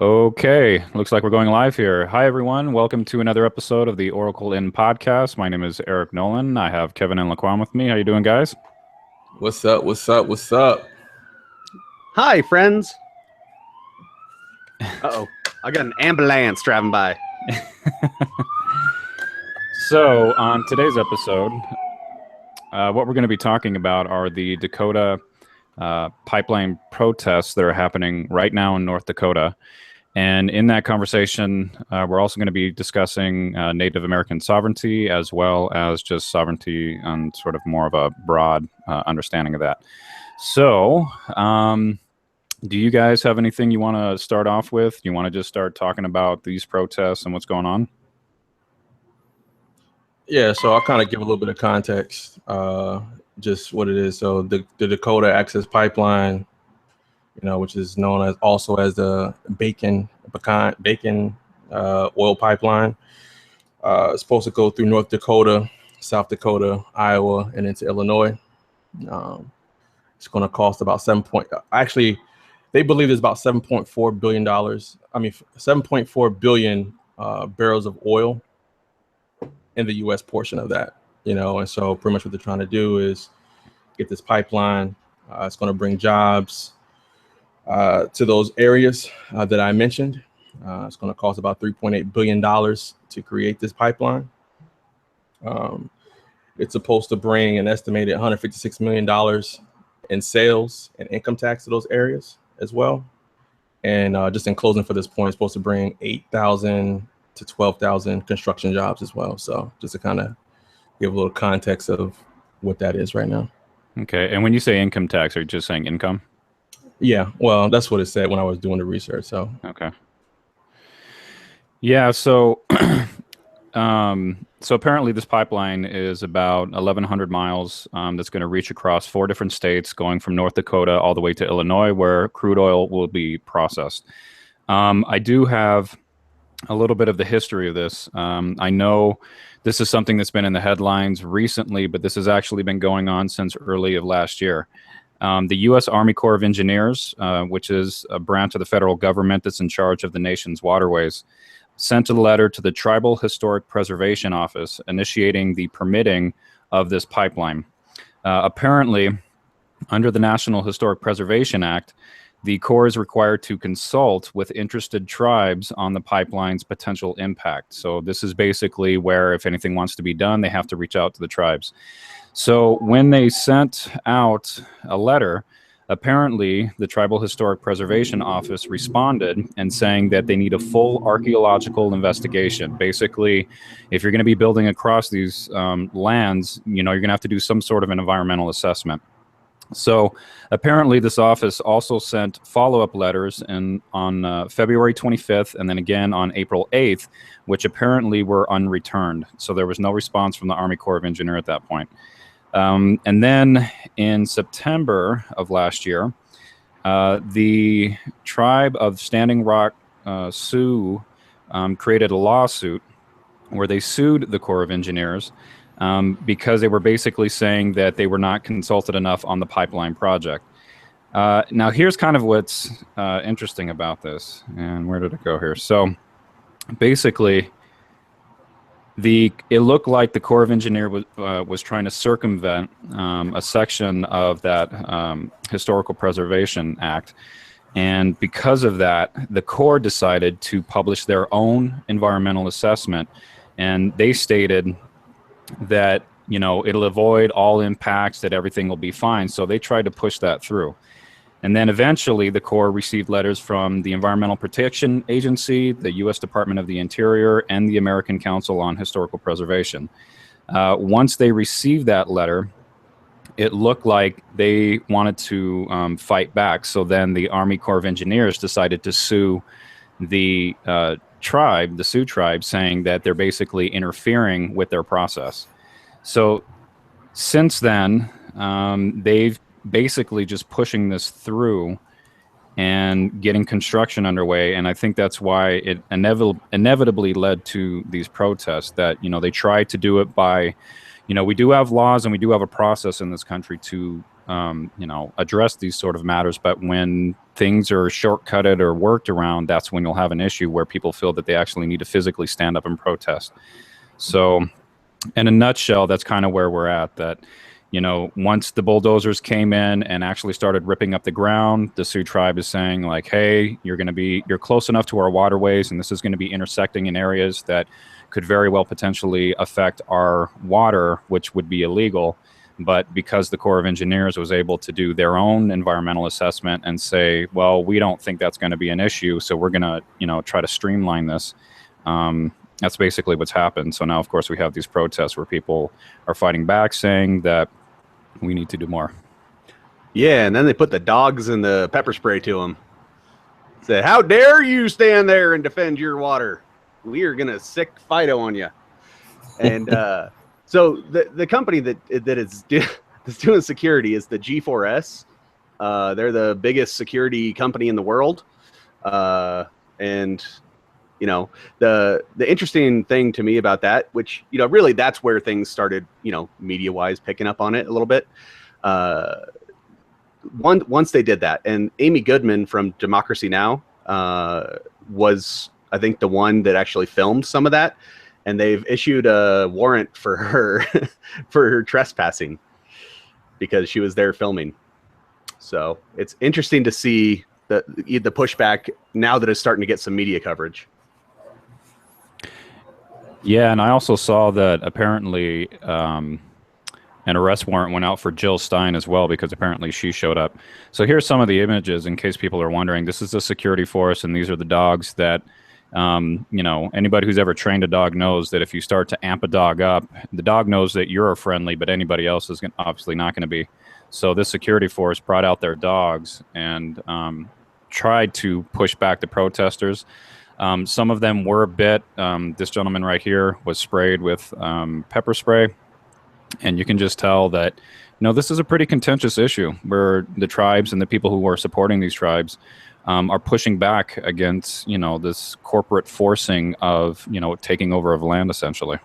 Okay, looks like we're going live here. Hi, everyone. Welcome to another episode of the Oracle In podcast. My name is Eric Nolan. I have Kevin and Laquan with me. How you doing, guys? What's up? What's up? What's up? Hi, friends. Uh-oh. I got an ambulance driving by. So, on today's episode, what we're going to be talking about are the Dakota pipeline protests that are happening right now in North Dakota. And in that conversation, we're also going to be discussing Native American sovereignty as well as just sovereignty and sort of more of a broad understanding of that. So, do you guys have anything you want to start off with? You want to just start talking about these protests and what's going on? Yeah, so I'll kind of give a little bit of context, just what it is. So the Dakota Access Pipeline, which is known as also as the bacon oil pipeline, is supposed to go through North Dakota, South Dakota, Iowa, and into Illinois. It's going to cost about they believe it's about $7.4 billion. 7.4 billion barrels of oil in the U.S. portion of that, and so pretty much what they're trying to do is get this pipeline. It's going to bring jobs to those areas that I mentioned. It's going to cost about $3.8 billion to create this pipeline. It's supposed to bring an estimated $156 million in sales and income tax to those areas as well. And just in closing for this point, it's supposed to bring 8,000 to 12,000 construction jobs as well. So just to kind of give a little context of what that is right now. Okay. And when you say income tax, are you just saying income? Yeah. Well, that's what it said when I was doing the research. So, okay. Yeah. So, so apparently this pipeline is about 1,100 miles that's going to reach across 4 different states, going from North Dakota all the way to Illinois, where crude oil will be processed. I do have a little bit of the history of this. I know this is something that's been in the headlines recently, but this has actually been going on since early of last year. The U.S. Army Corps of Engineers, which is a branch of the federal government that's in charge of the nation's waterways, sent a letter to the Tribal Historic Preservation Office initiating the permitting of this pipeline. Apparently, under the National Historic Preservation Act, the Corps is required to consult with interested tribes on the pipeline's potential impact. So this is basically where if anything wants to be done, they have to reach out to the tribes. So when they sent out a letter, apparently the Tribal Historic Preservation Office responded and saying that they need a full archaeological investigation. Basically, if you're going to be building across these lands, you're going to have to do some sort of an environmental assessment. So apparently this office also sent follow-up letters on February 25th and then again on April 8th, which apparently were unreturned. So there was no response from the Army Corps of Engineers at that point. And then in September of last year, the tribe of Standing Rock Sioux created a lawsuit where they sued the Corps of Engineers because they were basically saying that they were not consulted enough on the pipeline project. Now, here's kind of what's interesting about this. And where did it go here? So basically, it looked like the Corps of Engineers was trying to circumvent a section of that Historical Preservation Act. And because of that, the Corps decided to publish their own environmental assessment. And they stated that, it'll avoid all impacts, that everything will be fine. So they tried to push that through. And then eventually the Corps received letters from the Environmental Protection Agency, the U.S. Department of the Interior, and the American Council on Historical Preservation. Once they received that letter, it looked like they wanted to fight back. So then the Army Corps of Engineers decided to sue the Sioux tribe, saying that they're basically interfering with their process. So since then, they've basically just pushing this through and getting construction underway. And I think that's why it inevitably led to these protests that, they tried to do it by, we do have laws and we do have a process in this country to address these sort of matters. But when things are shortcutted or worked around, that's when you'll have an issue where people feel that they actually need to physically stand up and protest. So in a nutshell, that's kind of where we're at. That, once the bulldozers came in and actually started ripping up the ground, the Sioux tribe is saying like, hey, you're close enough to our waterways, and this is going to be intersecting in areas that could very well potentially affect our water, which would be illegal. But because the Corps of Engineers was able to do their own environmental assessment and say, well, we don't think that's going to be an issue, so we're going to, try to streamline this. That's basically what's happened. So now, of course, we have these protests where people are fighting back, saying that we need to do more. Yeah, and then they put the dogs and the pepper spray to them. Said, how dare you stand there and defend your water? We are going to sick Fido on you. And so the company that's doing security is the G4S. They're the biggest security company in the world. And the interesting thing to me about that, which, really that's where things started, media wise picking up on it a little bit. Once they did that, and Amy Goodman from Democracy Now! Was, I think, the one that actually filmed some of that, and they've issued a warrant for her for her trespassing because she was there filming. So it's interesting to see the pushback now that it's starting to get some media coverage. Yeah, and I also saw that apparently an arrest warrant went out for Jill Stein as well, because apparently she showed up. So here's some of the images in case people are wondering. This is a security force, and these are the dogs that, anybody who's ever trained a dog knows that if you start to amp a dog up, the dog knows that you're friendly, but anybody else is obviously not going to be. So this security force brought out their dogs and tried to push back the protesters. Some of them were bit. This gentleman right here was sprayed with pepper spray. And you can just tell that, this is a pretty contentious issue where the tribes and the people who are supporting these tribes are pushing back against, this corporate forcing of, taking over of land, essentially.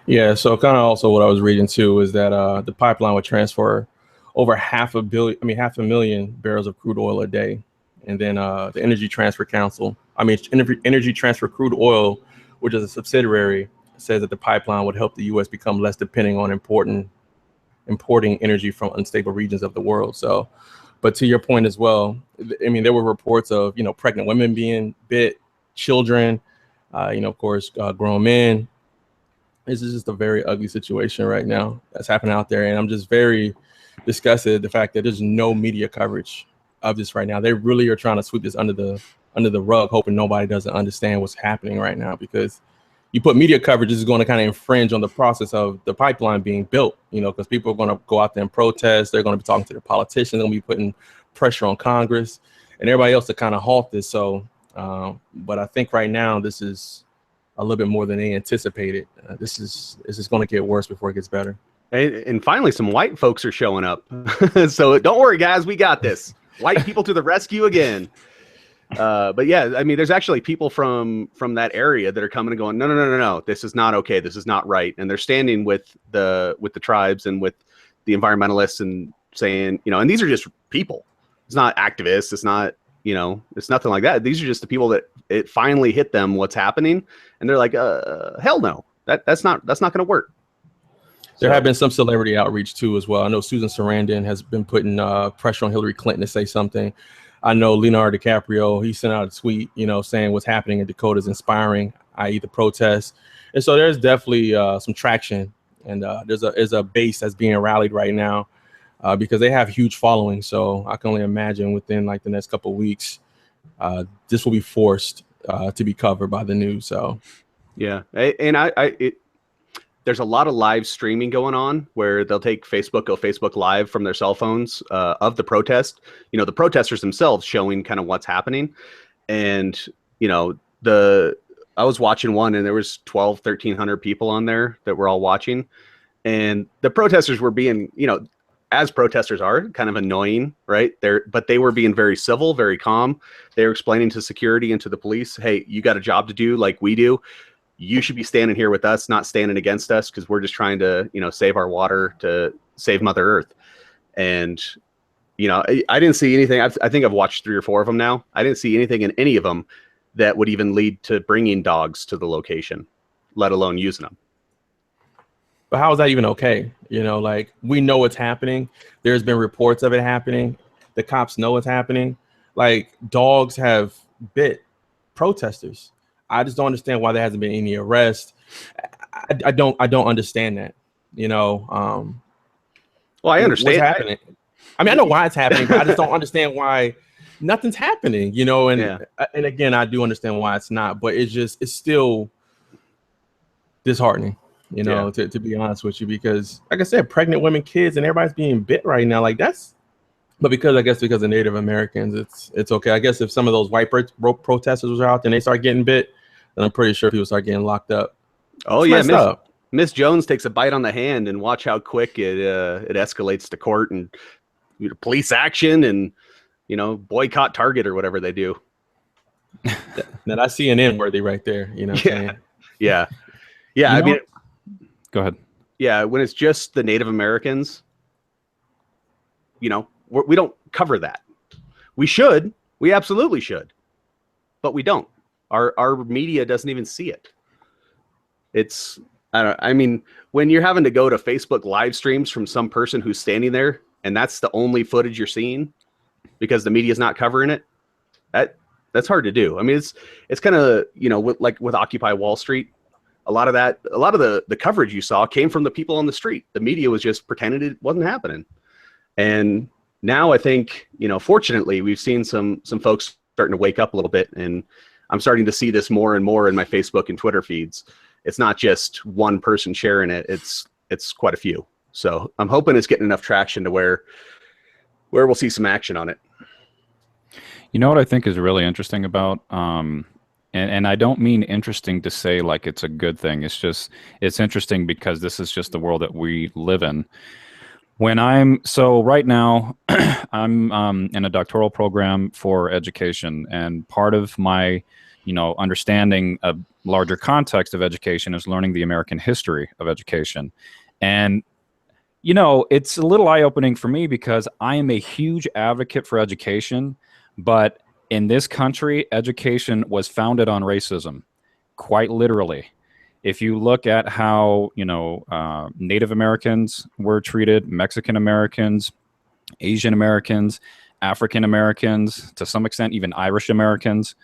Yeah. So kind of also what I was reading too is that the pipeline would transfer over 500,000 barrels of crude oil a day. And then the Energy Transfer Crude Oil, which is a subsidiary, says that the pipeline would help the U.S. become less dependent on importing energy from unstable regions of the world. So, but to your point as well, there were reports of, pregnant women being bit, children, of course, grown men. This is just a very ugly situation right now that's happening out there. And I'm just very disgusted at the fact that there's no media coverage of this right now. They really are trying to sweep this under the rug, hoping nobody doesn't understand what's happening right now, because you put media coverage, this is going to kind of infringe on the process of the pipeline being built, because people are going to go out there and protest. They're going to be talking to their politicians. They're going to be putting pressure on Congress and everybody else to kind of halt this. So, but I think right now this is a little bit more than they anticipated. This is going to get worse before it gets better. And finally, some white folks are showing up. So don't worry, guys, we got this. White people to the rescue again. But yeah, there's actually people from that area that are coming and going, no, this is not okay. This is not right. And they're standing with the tribes and with the environmentalists and saying, and these are just people. It's not activists. It's not, it's nothing like that. These are just the people that it finally hit them what's happening. And they're like, hell no, that's not going to work. There have been some celebrity outreach too as well. I know Susan Sarandon has been putting pressure on Hillary Clinton to say something. I know Leonardo DiCaprio, he sent out a tweet, saying what's happening in Dakota is inspiring, i.e. the protests. And so there's definitely some traction, and there's a base that's being rallied right now because they have huge followings. So I can only imagine within like the next couple of weeks, this will be forced to be covered by the news. So, yeah. And there's a lot of live streaming going on where they'll take Facebook Live from their cell phones of the protest. The protesters themselves showing kind of what's happening. And, I was watching one and there was 1,300 people on there that were all watching. And the protesters were being, as protesters are, kind of annoying, right? But they were being very civil, very calm. They were explaining to security and to the police, hey, you got a job to do like we do. You should be standing here with us, not standing against us, because we're just trying to, save our water, to save Mother Earth. And, you know, I didn't see anything. I think I've watched 3 or 4 of them now. I didn't see anything in any of them that would even lead to bringing dogs to the location, let alone using them. But how is that even okay? You know, like, we know it's happening. There's been reports of it happening. The cops know it's happening. Like, dogs have bit protesters. I just don't understand why there hasn't been any arrest. I don't understand that. You know, well, I understand what's happening. I mean, I know why it's happening, but I just don't understand why nothing's happening. You know, and again, I do understand why it's not, but it's still disheartening. You know, to be honest with you, because like I said, pregnant women, kids, and everybody's being bit right now. Like, that's, but because of Native Americans, it's okay. I guess if some of those white protesters was out there and they start getting bit, then I'm pretty sure people start getting locked up. Oh yeah, Miss Jones takes a bite on the hand, and watch how quick it escalates to court and police action, and boycott Target or whatever they do. Now that's CNN worthy right there. You know what I'm saying? Yeah. I mean, go ahead. Yeah, when it's just the Native Americans, we don't cover that. We should. We absolutely should. But we don't. Our media doesn't even see it. I mean, when you're having to go to Facebook live streams from some person who's standing there, and that's the only footage you're seeing because the media's not covering it, that's hard to do. I mean, it's kind of, with Occupy Wall Street, a lot of the coverage you saw came from the people on the street. The media was just pretending it wasn't happening. And now I think, fortunately, we've seen some folks starting to wake up a little bit, and I'm starting to see this more and more in my Facebook and Twitter feeds. It's not just one person sharing it. It's quite a few. So I'm hoping it's getting enough traction to where we'll see some action on it. You know what I think is really interesting about, and I don't mean interesting to say like it's a good thing. It's interesting because this is just the world that we live in. Right now, I'm in a doctoral program for education, and part of my, understanding a larger context of education is learning the American history of education. And, it's a little eye-opening for me because I am a huge advocate for education, but in this country, education was founded on racism, quite literally. If you look at how, Native Americans were treated, Mexican Americans, Asian Americans, African Americans, to some extent, even Irish Americans,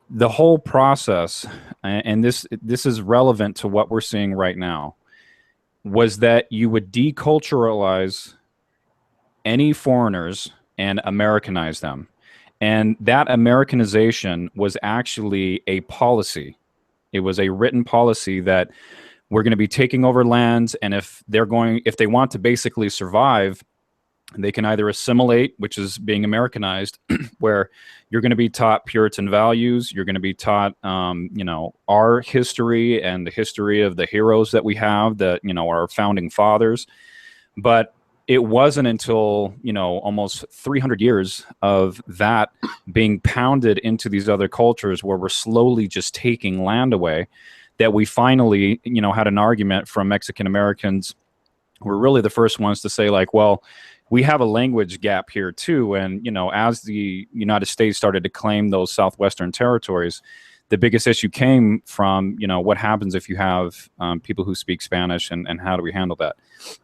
the whole process, and this is relevant to what we're seeing right now, was that you would deculturalize any foreigners and Americanize them. And that Americanization was actually a policy. It was a written policy that we're going to be taking over lands, and if they want to basically survive, they can either assimilate, which is being Americanized, where you're going to be taught Puritan values, you're going to be taught, our history and the history of the heroes that we have, that our founding fathers. But it wasn't until, almost 300 years of that being pounded into these other cultures where we're slowly just taking land away that we finally, had an argument from Mexican Americans. We're really the first ones to say, like, well, we have a language gap here too. And, as the United States started to claim those southwestern territories, the biggest issue came from, what happens if you have people who speak Spanish, and how do we handle that?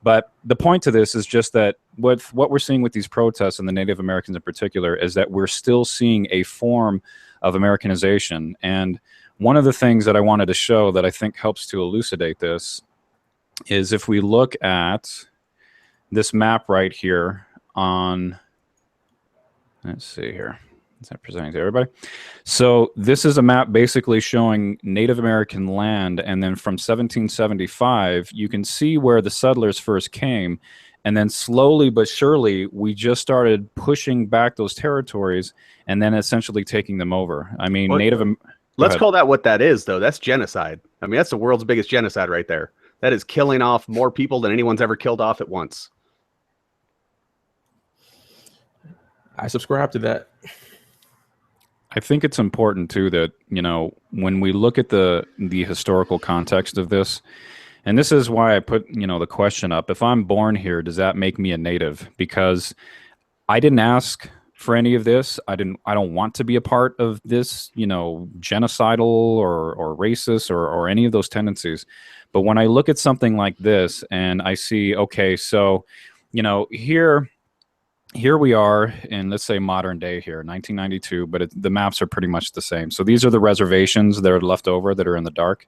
But the point to this is just that what we're seeing with these protests, and the Native Americans in particular, is that we're still seeing a form of Americanization. And one of the things that I wanted to show that I think helps to elucidate this is if we look at this map right here on, let's see here. Is that presenting to everybody? So this is a map basically showing Native American land, and then from 1775, you can see where the settlers first came, and then slowly but surely, we just started pushing back those territories, and then essentially taking them over. I mean, let's call that what that is, though. That's genocide. I mean, that's the world's biggest genocide right there. That is killing off more people than anyone's ever killed off at once. I subscribe to that. I think it's important too that, when we look at the historical context of this, And this is why I put, the question up. If I'm born here, does that make me a native? Because I didn't ask for any of this. I don't want to be a part of this, genocidal or racist or any of those tendencies. But when I look at something like this and I see, okay, so, here we are in, let's say, modern day here, 1992, but the maps are pretty much the same. So these are the reservations that are left over that are in the dark.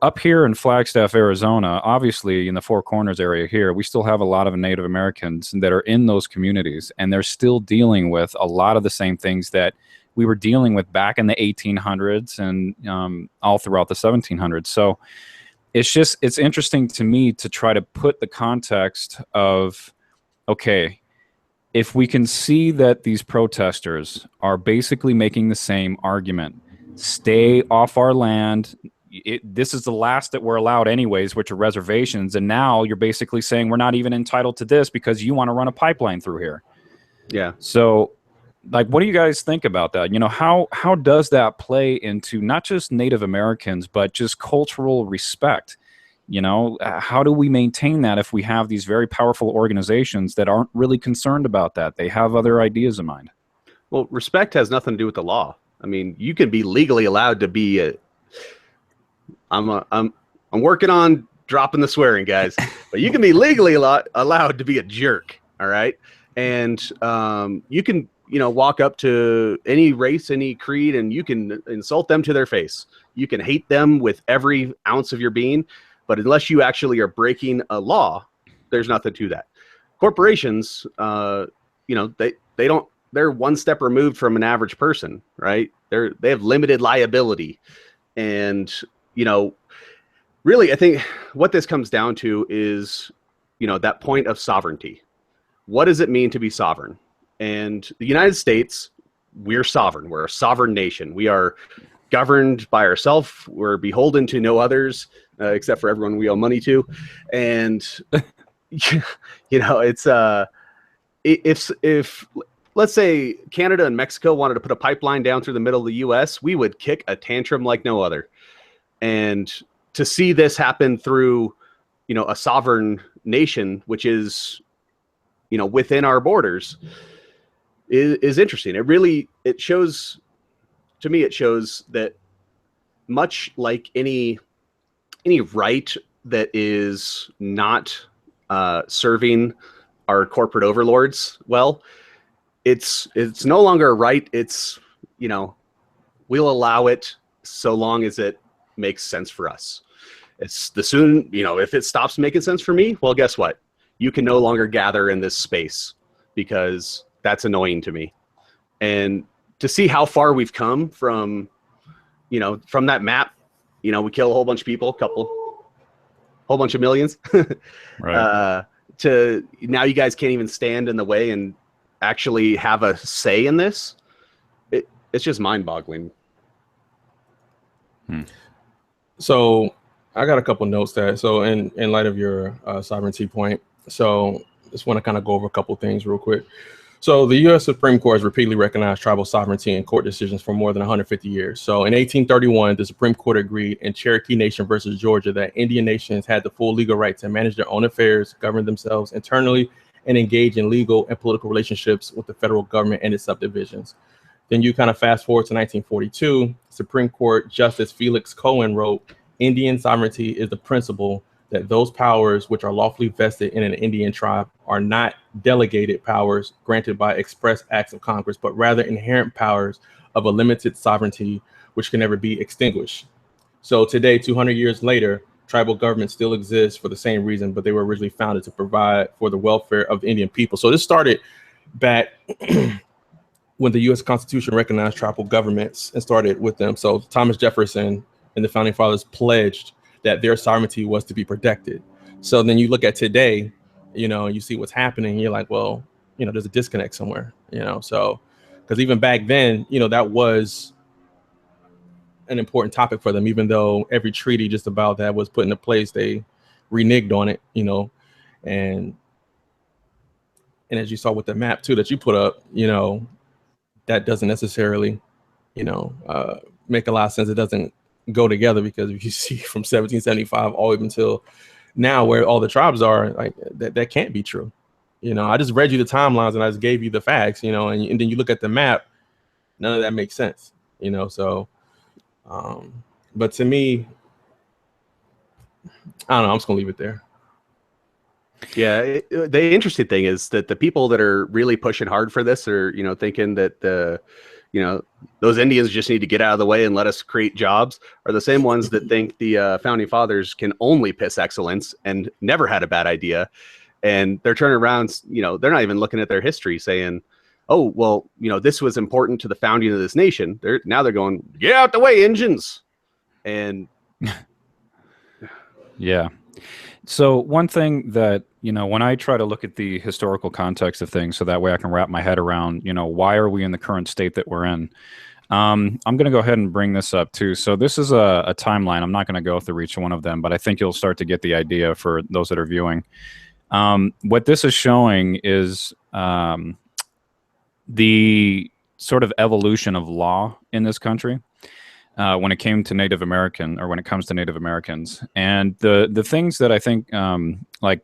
Up here in Flagstaff, Arizona, obviously in the Four Corners area here, we still have a lot of Native Americans that are in those communities, and they're still dealing with a lot of the same things that we were dealing with back in the 1800s and all throughout the 1700s. So it's interesting to me to try to put the context of, okay, if we can see that these protesters are basically making the same argument, stay off our land. This is the last that we're allowed anyways, which are reservations. And now you're basically saying we're not even entitled to this because you want to run a pipeline through here. Yeah. So, like, what do you guys think about that? How does that play into not just Native Americans, but just cultural respect? How do we maintain that if we have these very powerful organizations that aren't really concerned about that? They have other ideas in mind. Well, respect has nothing to do with the law. I mean, you can be legally allowed to be I'm working on dropping the swearing, guys, but you can be legally allowed to be a jerk. All right. And you can, walk up to any race, any creed, and you can insult them to their face. You can hate them with every ounce of your being, but unless you actually are breaking a law, there's nothing to that. Corporations, they're one step removed from an average person, right? They have limited liability. And, really, I think what this comes down to is, that point of sovereignty. What does it mean to be sovereign? And the United States, we're sovereign. We're a sovereign nation. We are governed by ourselves. We're beholden to no others, except for everyone we owe money to. And, it's if let's say Canada and Mexico wanted to put a pipeline down through the middle of the U.S., we would kick a tantrum like no other. And to see this happen through, a sovereign nation, which is, within our borders, is interesting. It shows that much like any right that is not serving our corporate overlords well, it's no longer a right. It's, we'll allow it so long as it makes sense for us. It's if it stops making sense for me, well, guess what? You can no longer gather in this space because that's annoying to me. And to see how far we've come from that map, we kill a whole bunch of people, whole bunch of millions, right. To now you guys can't even stand in the way and actually have a say in this. It's just mind-boggling. So I got a couple notes there. So in light of your sovereignty point, so just want to kind of go over a couple things real quick. So the U.S. Supreme Court has repeatedly recognized tribal sovereignty in court decisions for more than 150 years. So in 1831, the Supreme Court agreed in Cherokee Nation versus Georgia that Indian nations had the full legal right to manage their own affairs, govern themselves internally, and engage in legal and political relationships with the federal government and its subdivisions. Then you kind of fast forward to 1942, Supreme Court Justice Felix Cohen wrote, Indian sovereignty is the principle that those powers which are lawfully vested in an Indian tribe are not delegated powers granted by express acts of Congress, but rather inherent powers of a limited sovereignty which can never be extinguished. So today, 200 years later, tribal governments still exist for the same reason, but they were originally founded to provide for the welfare of the Indian people. So this started back when the U.S. Constitution recognized tribal governments and started with them. So Thomas Jefferson and the Founding Fathers pledged that their sovereignty was to be protected. So then you look at today, you see what's happening. You're like, well, there's a disconnect somewhere, so because even back then, that was an important topic for them, even though every treaty just about that was put into place, they reneged on it, and as you saw with the map too that you put up, that doesn't necessarily, make a lot of sense. It doesn't go together, because if you see from 1775 all the way until now where all the tribes are, like that can't be true. I just read you the timelines and I just gave you the facts, and then you look at the map, none of that makes sense, so but to me, I don't know, I'm just gonna leave it there. Yeah, the interesting thing is that the people that are really pushing hard for this are, thinking that those Indians just need to get out of the way and let us create jobs, are the same ones that think the founding fathers can only piss excellence and never had a bad idea. And they're turning around, they're not even looking at their history saying, oh, well, this was important to the founding of this nation. Now they're going, get out the way, Indians. And yeah. So one thing that, when I try to look at the historical context of things, so that way I can wrap my head around, why are we in the current state that we're in? I'm going to go ahead and bring this up too. So this is a timeline. I'm not going to go through each one of them, but I think you'll start to get the idea for those that are viewing. What this is showing is the sort of evolution of law in this country. When it came to Native American, or when it comes to Native Americans, and the things that I think, like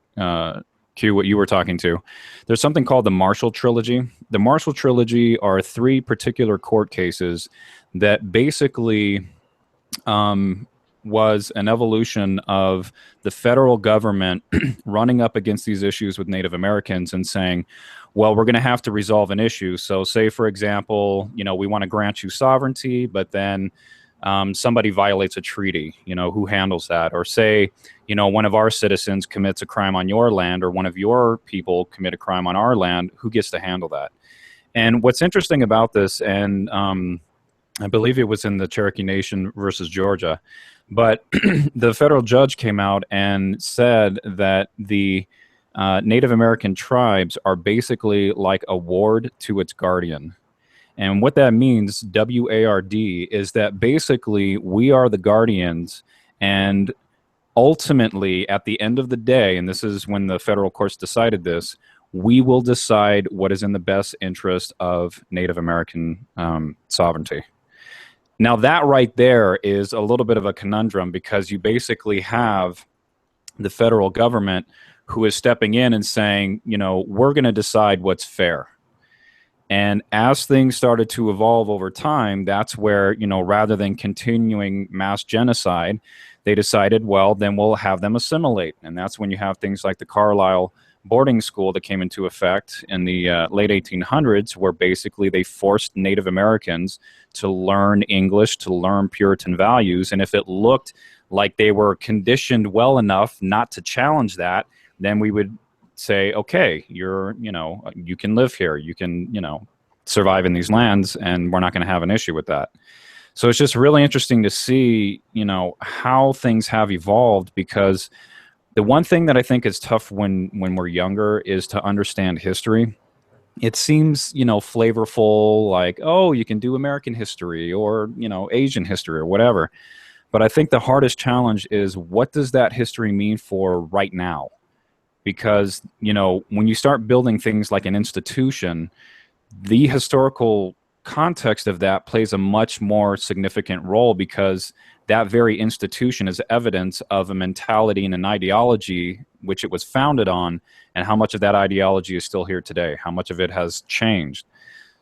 Q, what you were talking to, there's something called the Marshall Trilogy. The Marshall Trilogy are 3 particular court cases that basically was an evolution of the federal government running up against these issues with Native Americans and saying, well, we're going to have to resolve an issue. So say, for example, we want to grant you sovereignty, but then somebody violates a treaty, who handles that? Or say, one of our citizens commits a crime on your land, or one of your people commit a crime on our land, who gets to handle that? And what's interesting about this, and I believe it was in the Cherokee Nation versus Georgia, but the federal judge came out and said that the Native American tribes are basically like a ward to its guardian. And what that means, WARD, is that basically we are the guardians, and ultimately at the end of the day, and this is when the federal courts decided this, we will decide what is in the best interest of Native American sovereignty. Now that right there is a little bit of a conundrum, because you basically have the federal government who is stepping in and saying, we're going to decide what's fair. And as things started to evolve over time, that's where, rather than continuing mass genocide, they decided, well, then we'll have them assimilate. And that's when you have things like the Carlisle boarding school that came into effect in the late 1800s, where basically they forced Native Americans to learn English, to learn Puritan values. And if it looked like they were conditioned well enough not to challenge that, then we would say, okay, you can live here, you can, survive in these lands, and we're not going to have an issue with that. So it's just really interesting to see, how things have evolved, because the one thing that I think is tough when we're younger is to understand history. It seems, flavorful, like, oh, you can do American history or, Asian history or whatever. But I think the hardest challenge is, what does that history mean for right now? Because, when you start building things like an institution, the historical context of that plays a much more significant role, because that very institution is evidence of a mentality and an ideology which it was founded on, and how much of that ideology is still here today, how much of it has changed.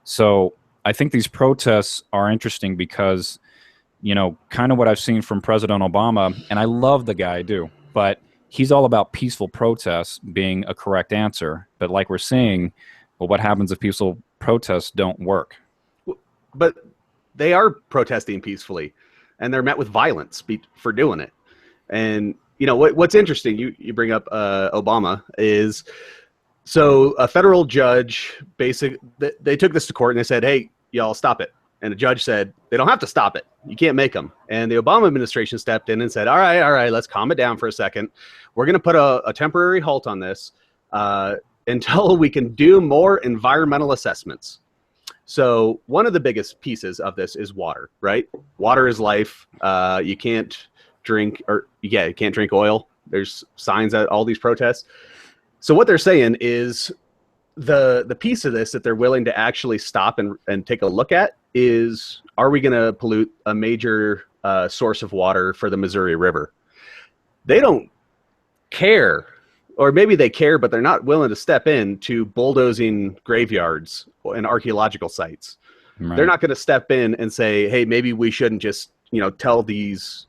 So I think these protests are interesting because, kind of what I've seen from President Obama, and I love the guy, I do, but he's all about peaceful protests being a correct answer. But like we're seeing, well, what happens if peaceful protests don't work? But they are protesting peacefully, and they're met with violence for doing it. And what's interesting, you bring up Obama, is so a federal judge they took this to court and they said, hey, y'all, stop it. And the judge said, they don't have to stop it. You can't make them. And the Obama administration stepped in and said, all right, let's calm it down for a second. We're going to put a temporary halt on this until we can do more environmental assessments. So one of the biggest pieces of this is water, right? Water is life. You can't drink, you can't drink oil. There's signs at all these protests. So what they're saying is the piece of this that they're willing to actually stop and take a look at is, are we going to pollute a major source of water for the Missouri River. They don't care, or maybe they care, but they're not willing to step in to bulldozing graveyards and archaeological sites. Right. They're not going to step in and say, hey, maybe we shouldn't just, tell these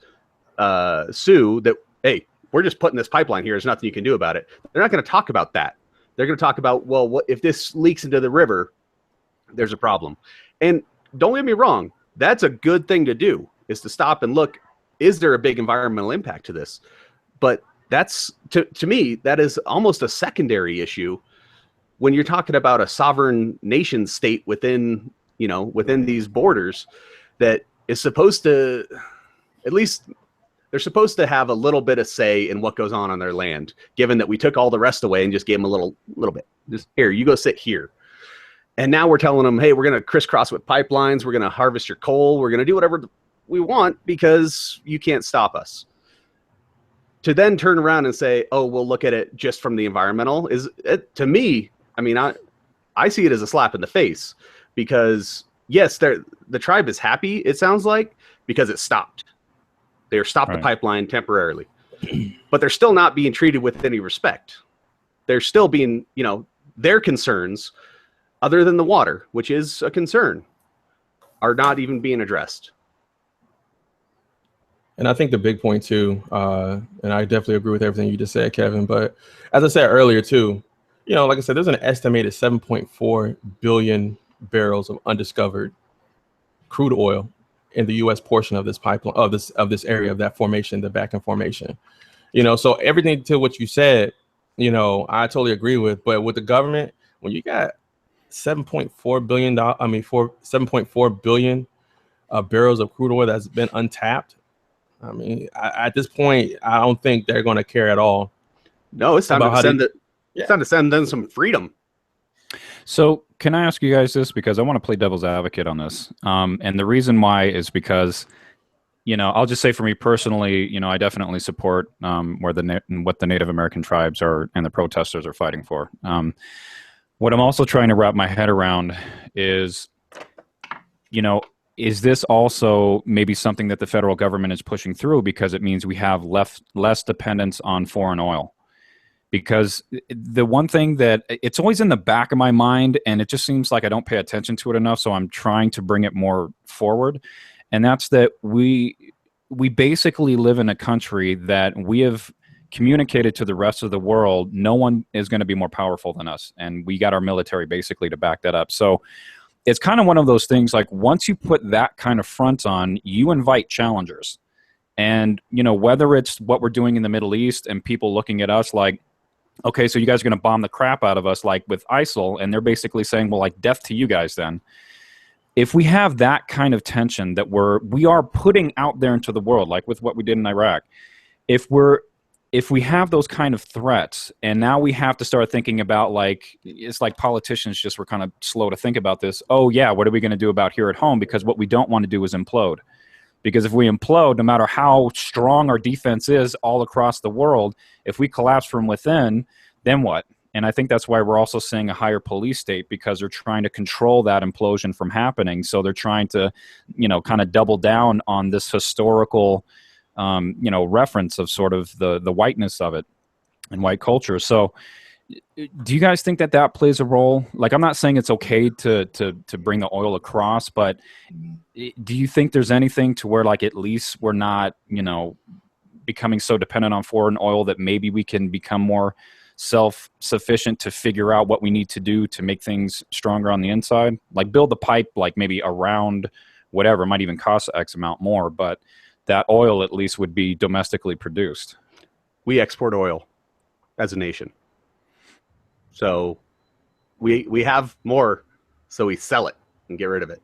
Sioux that, hey, we're just putting this pipeline here. There's nothing you can do about it. They're not going to talk about that. They're going to talk about, well, what if this leaks into the river? There's a problem. And don't get me wrong, that's a good thing to do, is to stop and look, is there a big environmental impact to this? But that's, to me, that is almost a secondary issue when you're talking about a sovereign nation state within these borders that is supposed to, at least they're supposed to have a little bit of say in what goes on their land, given that we took all the rest away and just gave them a little bit. Just here, you go sit here. And now we're telling them, hey, we're going to crisscross with pipelines. We're going to harvest your coal. We're going to do whatever we want because you can't stop us. To then turn around and say, oh, we'll look at it just from the environmental to me, I see it as a slap in the face because yes, the tribe is happy. It sounds like because it stopped. They stopped the pipeline temporarily, but they're still not being treated with any respect. They're still being, their concerns other than the water, which is a concern, are not even being addressed. And I think the big point too, and I definitely agree with everything you just said, Kevin, but as I said earlier too, like I said, there's an estimated 7.4 billion barrels of undiscovered crude oil in the U.S. portion of this pipeline, of this area, of that formation, the Bakken formation. So everything to what you said, I totally agree with. But with the government, when you got 7.4 billion barrels of crude oil that's been untapped, at this point, I don't think they're going to care at all. No, it's time to send it. It's time to send them some freedom. So can I ask you guys this, because I want to play devil's advocate on this, and the reason why is because, I'll just say for me personally, I definitely support what the Native American tribes are and the protesters are fighting for. What I'm also trying to wrap my head around is, is this also maybe something that the federal government is pushing through because it means we have less dependence on foreign oil? Because the one thing that it's always in the back of my mind, and it just seems like I don't pay attention to it enough, so I'm trying to bring it more forward, and that's that we basically live in a country that we have communicated to the rest of the world no one is going to be more powerful than us, and we got our military basically to back that up. So it's kind of one of those things, like once you put that kind of front on, you invite challengers. And whether it's what we're doing in the Middle East and people looking at us like, okay, so you guys are going to bomb the crap out of us like with ISIL, and they're basically saying, well, like, death to you guys then. If we have that kind of tension that we are putting out there into the world, like with what we did in Iraq, if we have those kind of threats, and now we have to start thinking about, like, it's like politicians just were kind of slow to think about this. Oh yeah, what are we going to do about here at home? Because what we don't want to do is implode. Because if we implode, no matter how strong our defense is all across the world, if we collapse from within, then what? And I think that's why we're also seeing a higher police state, because they're trying to control that implosion from happening. So they're trying to, kind of double down on this historical, reference of sort of the whiteness of it and white culture. So do you guys think that plays a role? Like, I'm not saying it's okay to bring the oil across, but do you think there's anything to where, like, at least we're not, becoming so dependent on foreign oil that maybe we can become more self-sufficient to figure out what we need to do to make things stronger on the inside? Like, build the pipe, like maybe around whatever, it might even cost X amount more, but that oil at least would be domestically produced. We export oil as a nation. So we have more, so we sell it and get rid of it.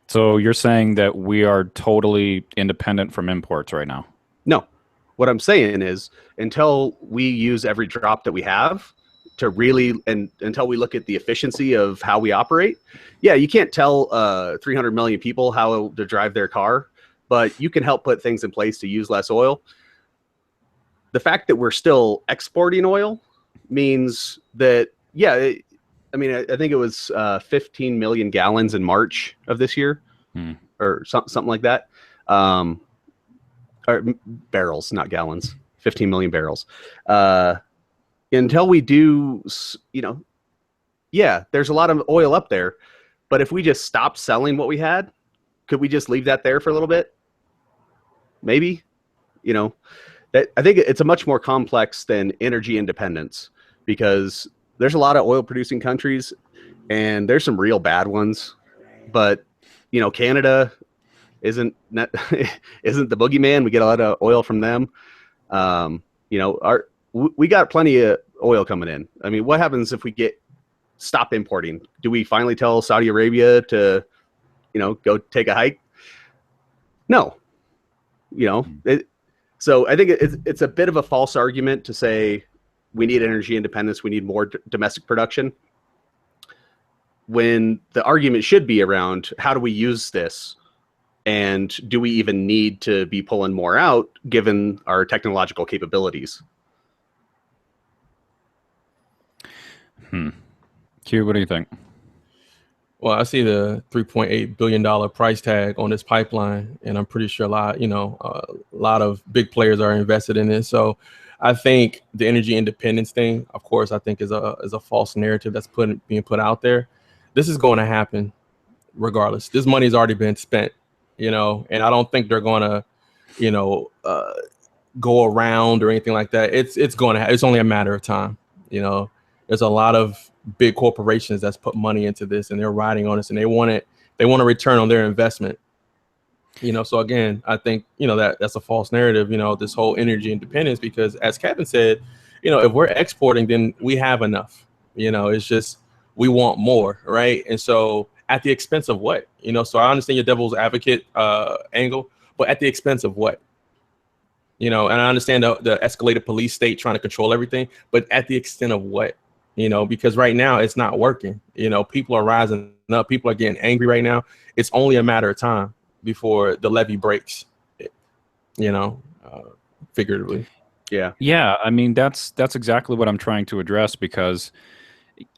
So you're saying that we are totally independent from imports right now? No. What I'm saying is, until we use every drop that we have to really, and until we look at the efficiency of how we operate, yeah, you can't tell 300 million people how to drive their car, but you can help put things in place to use less oil. The fact that we're still exporting oil means that, yeah, I think it was 15 million gallons in March of this year. or something like that. Or barrels, not gallons. 15 million barrels. Until we do, yeah, there's a lot of oil up there. But if we just stopped selling what we had, could we just leave that there for a little bit? Maybe, I think it's a much more complex than energy independence, because there's a lot of oil producing countries and there's some real bad ones. But, Canada isn't isn't the boogeyman. We get a lot of oil from them. We got plenty of oil coming in. I mean, what happens if we stop importing? Do we finally tell Saudi Arabia to, go take a hike? No, so I think it's a bit of a false argument to say we need energy independence. We need more domestic production, when the argument should be around how do we use this, and do we even need to be pulling more out given our technological capabilities? Q, what do you think? Well, I see the $3.8 billion price tag on this pipeline, and I'm pretty sure a lot of big players are invested in this. So I think the energy independence thing, of course, I think is a false narrative that's being put out there. This is going to happen regardless. This money has already been spent, and I don't think they're going to, go around or anything like that. It's going to it's only a matter of time. There's a lot of big corporations that's put money into this, and they're riding on this, and they want a return on their investment. So again, I think, that's a false narrative, this whole energy independence, because as Kevin said, if we're exporting, then we have enough. It's just we want more, right? And so at the expense of what? So I understand your devil's advocate angle, but at the expense of what? And I understand the escalated police state trying to control everything, but at the extent of what? Because right now it's not working. People are rising up. People are getting angry right now. It's only a matter of time before the levee breaks, figuratively. Yeah. Yeah. I mean, that's exactly what I'm trying to address, because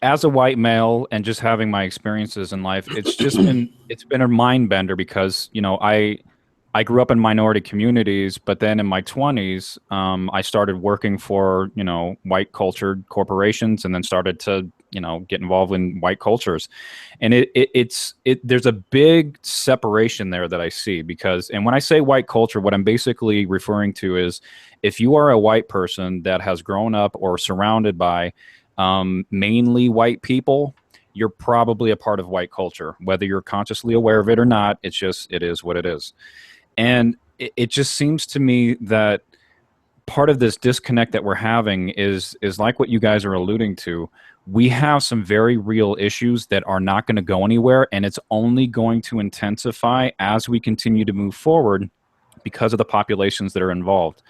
as a white male and just having my experiences in life, it's been a mind bender, because, I grew up in minority communities, but then in my 20s, I started working for, white cultured corporations, and then started to, get involved in white cultures. And there's a big separation there that I see, and when I say white culture, what I'm basically referring to is, if you are a white person that has grown up or surrounded by mainly white people, you're probably a part of white culture, whether you're consciously aware of it or not. It is what it is. And it just seems to me that part of this disconnect that we're having is like what you guys are alluding to. We have some very real issues that are not going to go anywhere, and it's only going to intensify as we continue to move forward because of the populations that are involved.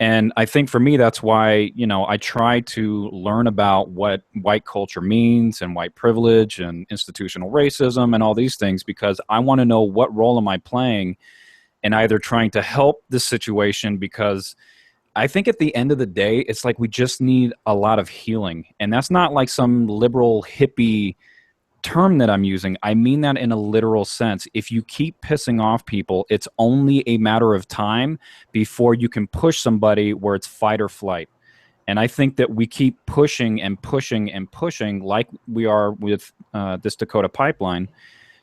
And I think for me, that's why, I try to learn about what white culture means, and white privilege, and institutional racism, and all these things, because I want to know what role am I playing in either trying to help this situation, because I think at the end of the day, it's like we just need a lot of healing. And that's not like some liberal hippie term that I'm using. I mean that in a literal sense. If you keep pissing off people, it's only a matter of time before you can push somebody where it's fight or flight. And I think that we keep pushing and pushing and pushing, like we are with this Dakota pipeline,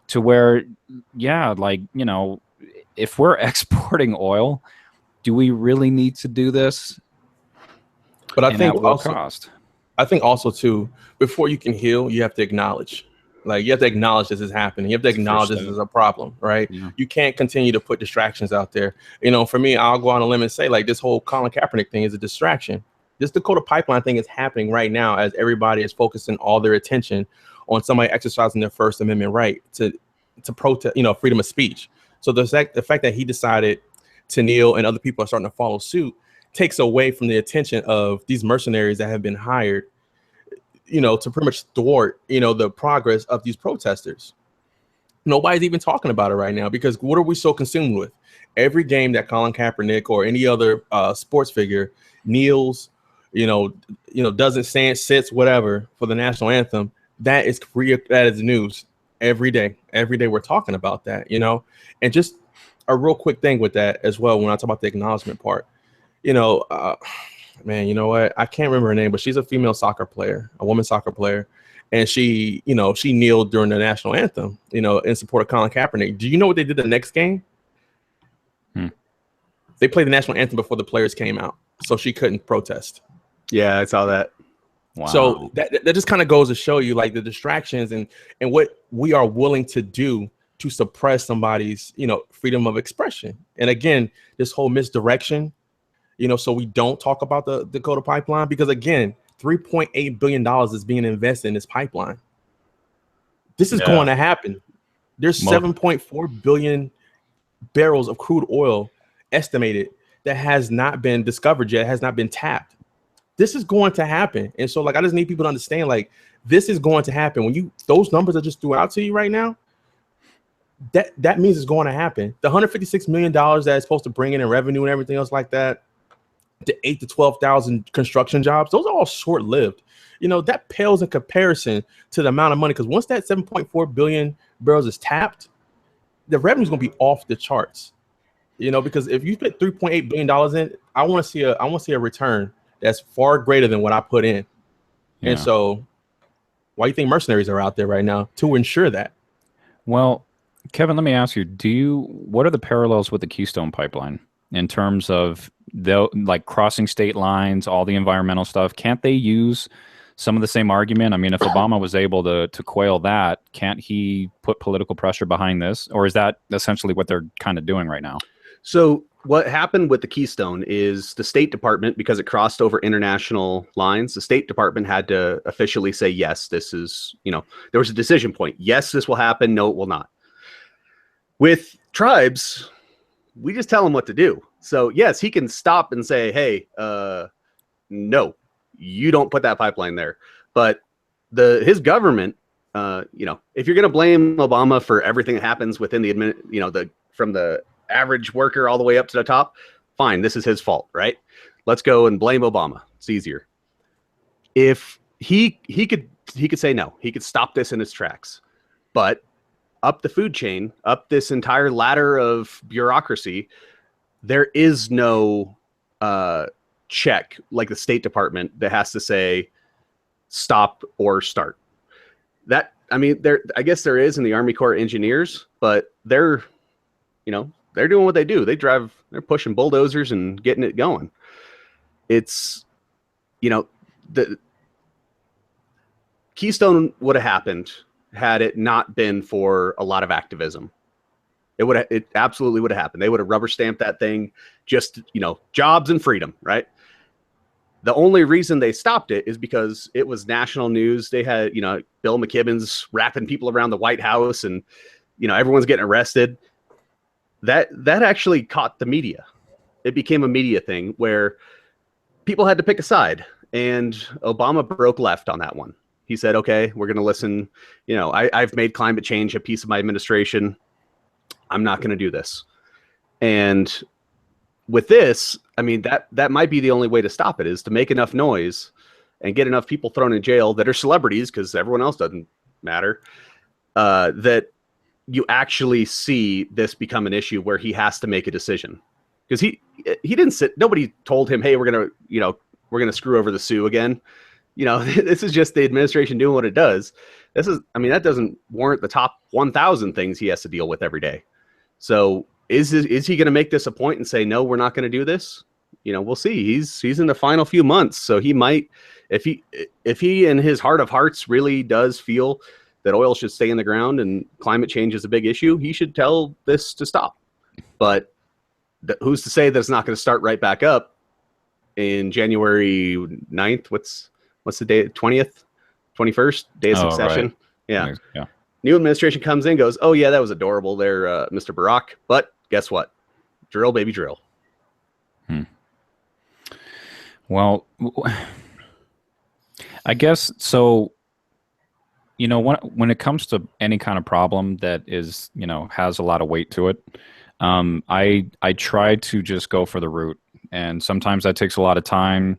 to where, if we're exporting oil, do we really need to do this? But I think also too, before you can heal, you have to acknowledge. Like, you have to acknowledge this is happening. You have to acknowledge this is a problem, right? Yeah. You can't continue to put distractions out there. For me, I'll go on a limb and say, like, this whole Colin Kaepernick thing is a distraction. This Dakota pipeline thing is happening right now as everybody is focusing all their attention on somebody exercising their First Amendment right to protest, freedom of speech. So the fact that he decided to kneel and other people are starting to follow suit takes away from the attention of these mercenaries that have been hired, to pretty much thwart, the progress of these protesters. Nobody's even talking about it right now, because what are we so consumed with? Every game that Colin Kaepernick or any other sports figure kneels, doesn't stand, sits, whatever, for the national anthem, that is news. every day. Every day we're talking about that, you know. And just a real quick thing with that as well, when I talk about the acknowledgement part, you know, man, you know what? I can't remember her name, but she's a female soccer player, a woman soccer player. And she, you know, she kneeled during the national anthem, you know, in support of Colin Kaepernick. Do you know what they did the next game? They played the national anthem before the players came out, so she couldn't protest. Yeah, I saw that. Wow. So that just kind of goes to show you like the distractions and what we are willing to do to suppress somebody's, you know, freedom of expression. And again, this whole misdirection, you know, so we don't talk about the Dakota pipeline, because again, $3.8 billion is being invested in this pipeline. This is going to happen. There's 7.4 billion barrels of crude oil estimated that has not been discovered yet, has not been tapped. This is going to happen. And so like, I just need people to understand, like, this is going to happen. When those numbers I just threw out to you right now, that means it's going to happen. The $156 million that is supposed to bring in revenue and everything else like that, the 8,000 to 12,000 construction jobs, those are all short-lived. You know, that pales in comparison to the amount of money, because once that 7.4 billion barrels is tapped, the revenue is going to be off the charts. You know, because if you put $3.8 billion in, I want to see a return that's far greater than what I put in. Yeah. And so why do you think mercenaries are out there right now to ensure that? Well, Kevin, let me ask you, what are the parallels with the Keystone Pipeline in terms of like crossing state lines, all the environmental stuff? Can't they use some of the same argument? I mean, if Obama was able to quail that, can't he put political pressure behind this? Or is that essentially what they're kind of doing right now? So what happened with the Keystone is the State Department, because it crossed over international lines, the State Department had to officially say, yes, this is, you know, there was a decision point. Yes, this will happen. No, it will not. With tribes, we just tell them what to do. So yes, he can stop and say, hey, no, you don't put that pipeline there. But his government, you know, if you're going to blame Obama for everything that happens within the from the average worker all the way up to the top, fine, this is his fault, right? Let's go and blame Obama. It's easier. If he could say no, he could stop this in its tracks. But up the food chain, up this entire ladder of bureaucracy, there is no check like the State Department that has to say stop or start. That, I mean, I guess there is in the Army Corps of Engineers, but they're doing what they do. They're pushing bulldozers and getting it going. It's, you know, the Keystone would have happened had it not been for a lot of activism. It absolutely would have happened. They would have rubber stamped that thing, just, you know, jobs and freedom, right? The only reason they stopped it is because it was national news. They had, you know, Bill McKibben's wrapping people around the White House and, you know, everyone's getting arrested. That actually caught the media. It became a media thing where people had to pick a side, and Obama broke left on that one. He said, okay, we're going to listen. You know, I've made climate change a piece of my administration. I'm not going to do this. And with this, I mean, that might be the only way to stop it, is to make enough noise and get enough people thrown in jail that are celebrities, because everyone else doesn't matter, that you actually see this become an issue where he has to make a decision. Because he didn't nobody told him, hey, we're going to screw over the Sioux again. You know, this is just the administration doing what it does. That doesn't warrant the top 1,000 things he has to deal with every day. So is he going to make this a point and say, no, we're not going to do this? You know, we'll see. He's in the final few months. So he might, if he in his heart of hearts really does feel that oil should stay in the ground and climate change is a big issue, he should tell this to stop. But who's to say that it's not going to start right back up in January 9th? What's the day? 20th, 21st, day of succession. Right. Yeah. New administration comes in, goes, oh yeah, that was adorable there, Mr. Barack. But guess what? Drill, baby, drill. Well, I guess so. You know, when it comes to any kind of problem that is, you know, has a lot of weight to it, I try to just go for the root, and sometimes that takes a lot of time.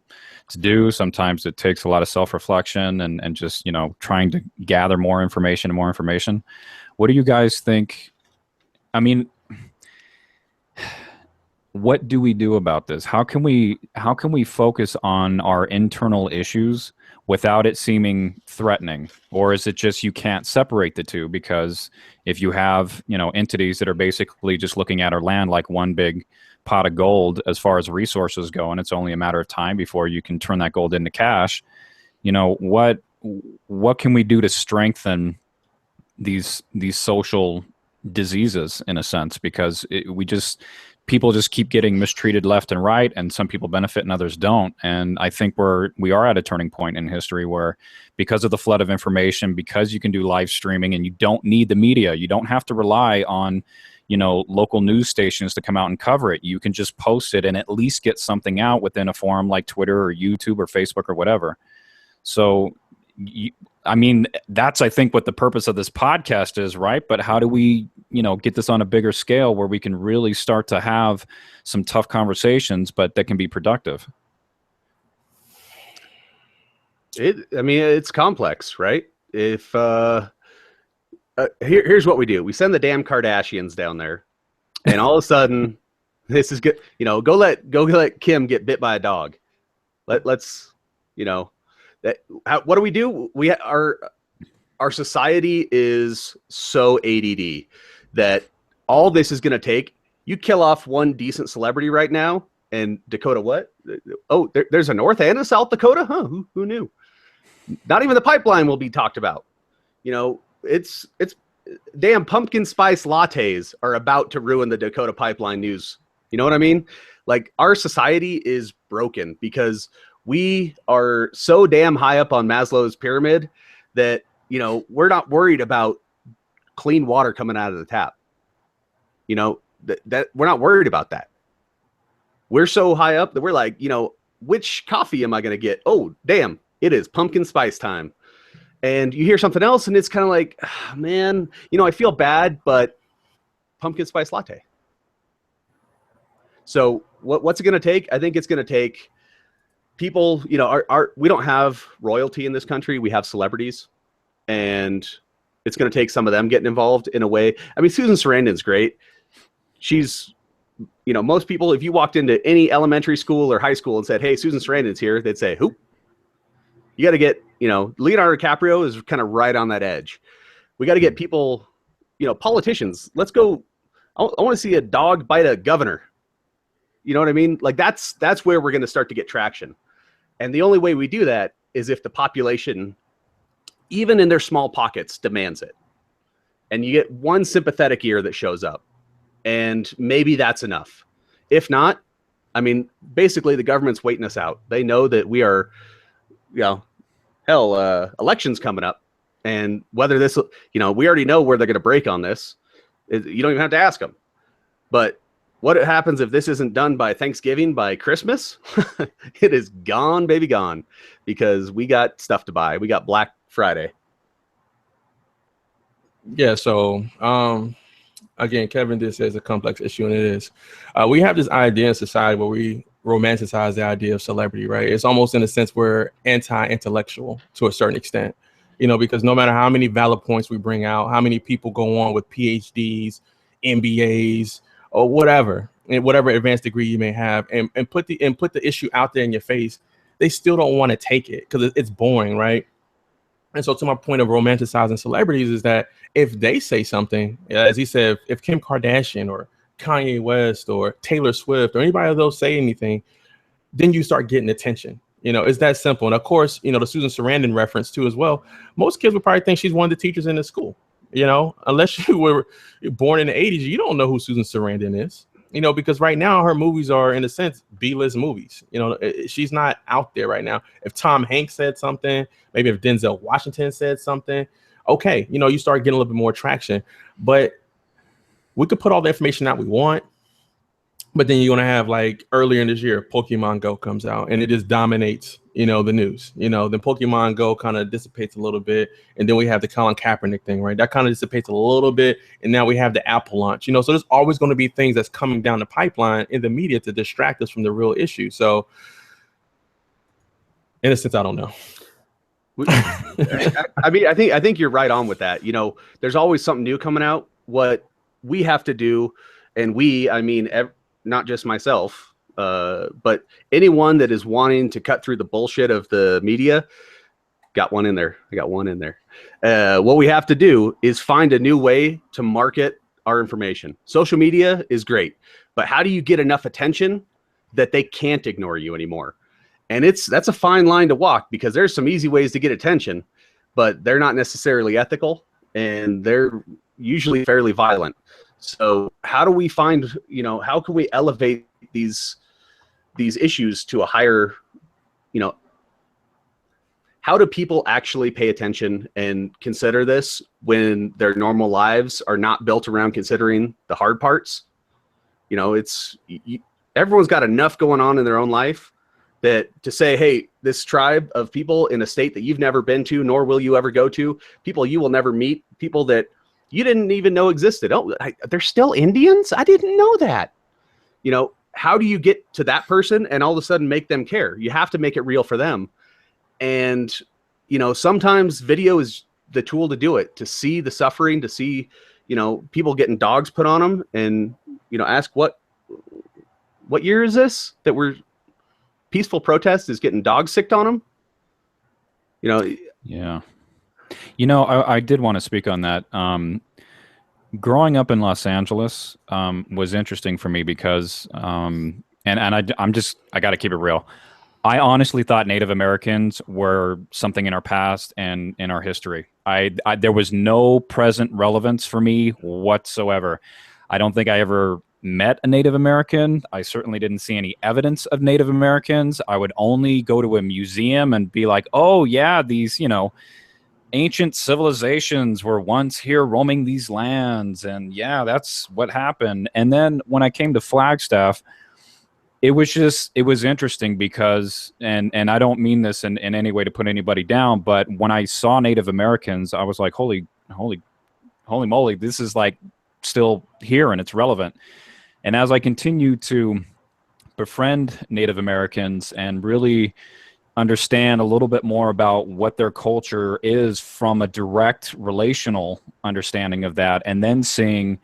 to do. Sometimes it takes a lot of self-reflection and just, trying to gather more information and more information. What do you guys think? I mean, what do we do about this? How can we focus on our internal issues without it seeming threatening? Or is it just you can't separate the two? Because if you have, entities that are basically just looking at our land like one big pot of gold as far as resources go, and it's only a matter of time before you can turn that gold into cash, what can we do to strengthen these social diseases in a sense? Because people just keep getting mistreated left and right, and some people benefit and others don't. And I think we are at a turning point in history where, because of the flood of information, because you can do live streaming and you don't need the media, you don't have to rely on, local news stations to come out and cover it. You can just post it and at least get something out within a forum like Twitter or YouTube or Facebook or whatever. So, that's, I think, what the purpose of this podcast is, right? But how do we, get this on a bigger scale where we can really start to have some tough conversations, but that can be productive? It's complex, right? If here's what we do: we send the damn Kardashians down there, and all of a sudden, this is good. Go let Kim get bit by a dog. Let's. What do? Our society is so ADD that all this is going to take. You kill off one decent celebrity right now, and Dakota, what? Oh, there's a North and a South Dakota? Huh? Who knew? Not even the pipeline will be talked about. It's damn pumpkin spice lattes are about to ruin the Dakota pipeline news. You know what I mean? Like, our society is broken because we are so damn high up on Maslow's pyramid that, we're not worried about clean water coming out of the tap. That we're not worried about that. We're so high up that we're like, which coffee am I going to get? Oh, damn, it is pumpkin spice time. And you hear something else and it's kind of like, man, I feel bad, but pumpkin spice latte. So what's it going to take? I think it's going to take people, we don't have royalty in this country. We have celebrities, and it's going to take some of them getting involved in a way. Susan Sarandon's great. She's, most people, if you walked into any elementary school or high school and said, hey, Susan Sarandon's here, they'd say, who? You got to get, Leonardo DiCaprio is kind of right on that edge. We got to get people, politicians. Let's go. I want to see a dog bite a governor. You know what I mean? Like, that's where we're going to start to get traction. And the only way we do that is if the population, even in their small pockets, demands it. And you get one sympathetic ear that shows up. And maybe that's enough. If not, basically the government's waiting us out. They know that we are, elections coming up. And whether this, we already know where they're going to break on this. You don't even have to ask them. But what happens if this isn't done by Thanksgiving, by Christmas? It is gone, baby, gone, because we got stuff to buy. We got Black Friday. Yeah. So, again, Kevin did say it's a complex issue, and it is. We have this idea in society where we romanticize the idea of celebrity, right? It's almost in a sense we're anti-intellectual to a certain extent, because no matter how many valid points we bring out, how many people go on with PhDs, MBAs, or whatever, and whatever advanced degree you may have, and put the issue out there in your face, they still don't want to take it because it's boring, right? And so, to my point of romanticizing celebrities is that if they say something, as he said, if Kim Kardashian or Kanye West or Taylor Swift or anybody of those say anything, then you start getting attention. It's that simple. And of course, the Susan Sarandon reference too as well. Most kids would probably think she's one of the teachers in the school. Unless you were born in the 80s, you don't know who Susan Sarandon is, because right now her movies are, in a sense, B-list movies. She's not out there right now. If Tom Hanks said something, maybe if Denzel Washington said something, okay, you start getting a little bit more traction. But we could put all the information out we want. But then you're going to have, like, earlier in this year, Pokemon Go comes out and it just dominates, the news. Then Pokemon Go kind of dissipates a little bit. And then we have the Colin Kaepernick thing, right? That kind of dissipates a little bit. And now we have the Apple launch, so there's always going to be things that's coming down the pipeline in the media to distract us from the real issue. So In a sense, I don't know. I mean, I think you're right on with that. You know, there's always something new coming out. What we have to do, and I mean, not just myself, but anyone that is wanting to cut through the bullshit of the media, got one in there. I got one in there. What we have to do is find a new way to market our information. Social media is great, but how do you get enough attention that they can't ignore you anymore? And that's a fine line to walk, because there's some easy ways to get attention, but they're not necessarily ethical, and they're usually fairly violent. So how do we find, you know, how can we elevate these issues to a higher, you know, how do people actually pay attention and consider this when their normal lives are not built around considering the hard parts? You know, everyone's got enough going on in their own life that to say, hey, this tribe of people in a state that you've never been to, nor will you ever go to, people you will never meet, people that you didn't even know existed. Oh, they're still Indians? I didn't know that. You know, how do you get to that person and all of a sudden make them care? You have to make it real for them. And, you know, sometimes video is the tool to do it, to see the suffering, to see, you know, people getting dogs put on them, and, you know, ask what year is this that we're peaceful protest is getting dogs sicked on them? You know? Yeah. You know, I did want to speak on that. Growing up in Los Angeles was interesting for me because, and I got to keep it real. I honestly thought Native Americans were something in our past and in our history. There was no present relevance for me whatsoever. I don't think I ever met a Native American. I certainly didn't see any evidence of Native Americans. I would only go to a museum and be like, oh yeah, these, you know, ancient civilizations were once here roaming these lands, and yeah, that's what happened. And then when I came to Flagstaff, it was interesting because, and I don't mean this in any way to put anybody down, but when I saw Native Americans, I was like, holy moly, this is like still here and it's relevant. And as I continue to befriend Native Americans and really understand a little bit more about what their culture is from a direct relational understanding of that, and then seeing,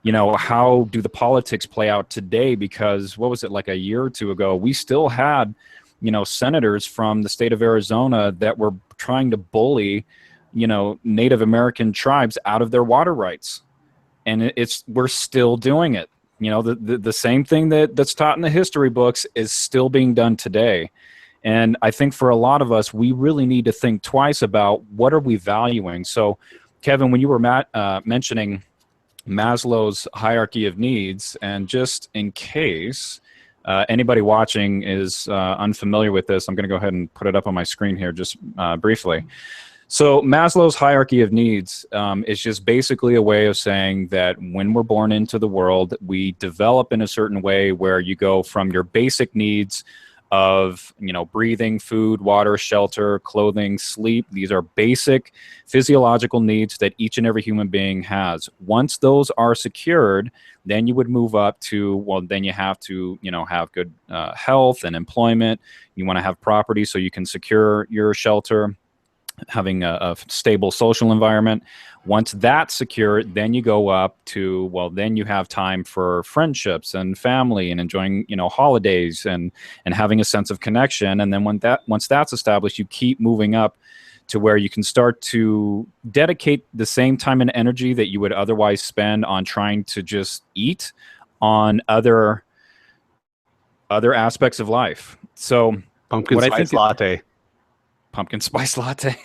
you know, how do the politics play out today? Because what was it, like a year or two ago, we still had, you know, senators from the state of Arizona that were trying to bully, you know, Native American tribes out of their water rights. And we're still doing it. You know, the same thing that's taught in the history books is still being done today. And I think for a lot of us, we really need to think twice about what are we valuing. So, Kevin, when you were mentioning Maslow's hierarchy of needs, and just in case anybody watching is unfamiliar with this, I'm going to go ahead and put it up on my screen here just briefly. So Maslow's hierarchy of needs is just basically a way of saying that when we're born into the world, we develop in a certain way where you go from your basic needs of, you know, breathing, food, water, shelter, clothing, sleep. These are basic physiological needs that each and every human being has. Once those are secured, then you would move up to, well, then you have to, you know, have good health and employment. You want to have property so you can secure your shelter, having a stable social environment. Once that's secure, then you go up to, well, then you have time for friendships and family and enjoying, you know, holidays and having a sense of connection. And then once that's established, you keep moving up to where you can start to dedicate the same time and energy that you would otherwise spend on trying to just eat on other aspects of life. So pumpkin spice latte. Pumpkin spice latte.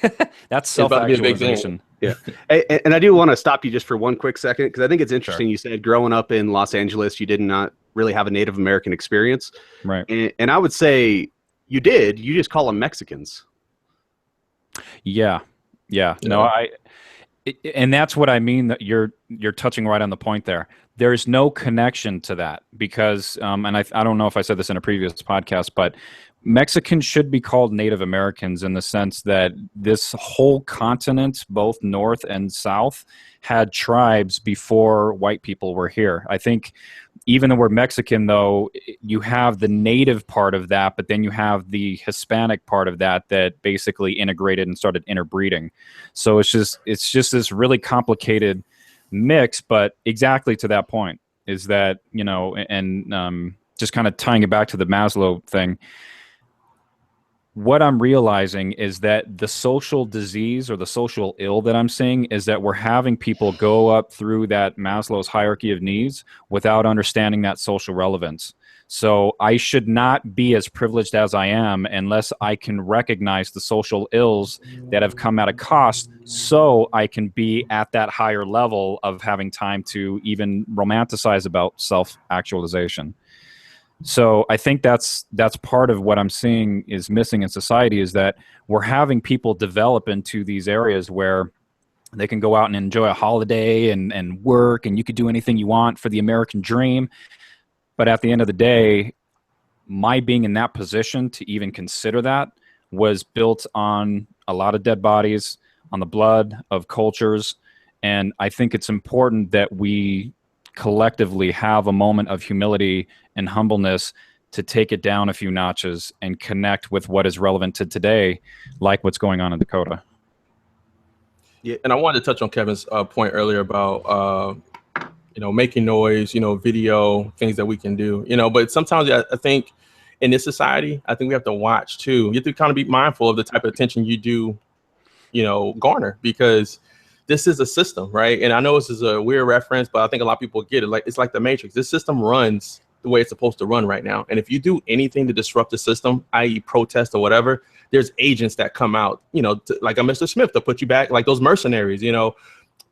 That's self-actualization. Yeah. And I do want to stop you just for one quick second, because I think it's interesting. Sure. You said growing up in Los Angeles, you did not really have a Native American experience. Right. And I would say you did. You just call them Mexicans. Yeah. No, and that's what I mean, that you're touching right on the point there. There's no connection to that because, and I don't know if I said this in a previous podcast, but Mexicans should be called Native Americans in the sense that this whole continent, both north and south, had tribes before white people were here. I think even though we're Mexican, though, you have the native part of that, but then you have the Hispanic part of that that basically integrated and started interbreeding. So it's just this really complicated mix, but exactly to that point is that, you know, and just kind of tying it back to the Maslow thing, what I'm realizing is that the social disease or the social ill that I'm seeing is that we're having people go up through that Maslow's hierarchy of needs without understanding that social relevance. So I should not be as privileged as I am unless I can recognize the social ills that have come at a cost, so I can be at that higher level of having time to even romanticize about self-actualization. So I think that's part of what I'm seeing is missing in society, is that we're having people develop into these areas where they can go out and enjoy a holiday and work, and you could do anything you want for the American dream. But at the end of the day, my being in that position to even consider that was built on a lot of dead bodies, on the blood of cultures. And I think it's important that we collectively have a moment of humility and humbleness to take it down a few notches and connect with what is relevant to today, like what's going on in Dakota. Yeah, and I wanted to touch on Kevin's point earlier about you know, making noise, you know, video, things that we can do, you know, but sometimes I think in this society, I think we have to watch too. You have to kind of be mindful of the type of attention you do, you know, garner, because this is a system, right? And I know this is a weird reference, but I think a lot of people get it. Like, it's like the Matrix. This system runs the way it's supposed to run right now. And if you do anything to disrupt the system, i.e. protest or whatever, there's agents that come out, you know, like a Mr. Smith to put you back, like those mercenaries, you know,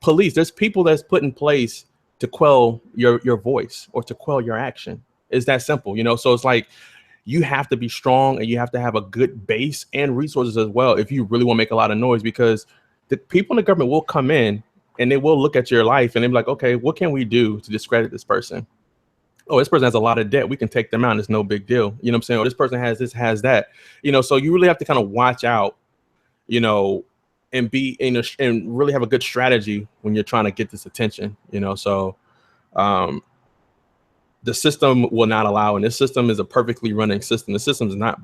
police. There's people that's put in place to quell your voice or to quell your action. It's that simple, you know? So it's like, you have to be strong and you have to have a good base and resources as well if you really want to make a lot of noise, because the people in the government will come in and they will look at your life and they'll be like, okay, what can we do to discredit this person? Oh, this person has a lot of debt. We can take them out. It's no big deal. You know what I'm saying? Oh, this person has this, has that. You know, so you really have to kind of watch out, you know, and be in and really have a good strategy when you're trying to get this attention, you know. So the system will not allow, and this system is a perfectly running system. The system is not,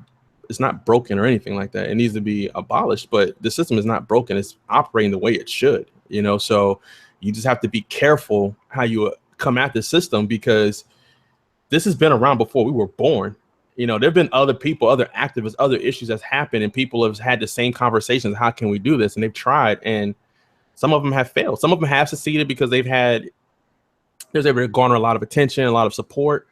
it's not broken or anything like that. It needs to be abolished, but the system is not broken. It's operating the way it should, you know. So you just have to be careful how you come at the system, because this has been around before we were born. You know, there have been other people, other activists, other issues that's happened, and people have had the same conversations. How can we do this? And they've tried, and some of them have failed. Some of them have succeeded because there's able to garner a lot of attention, a lot of support.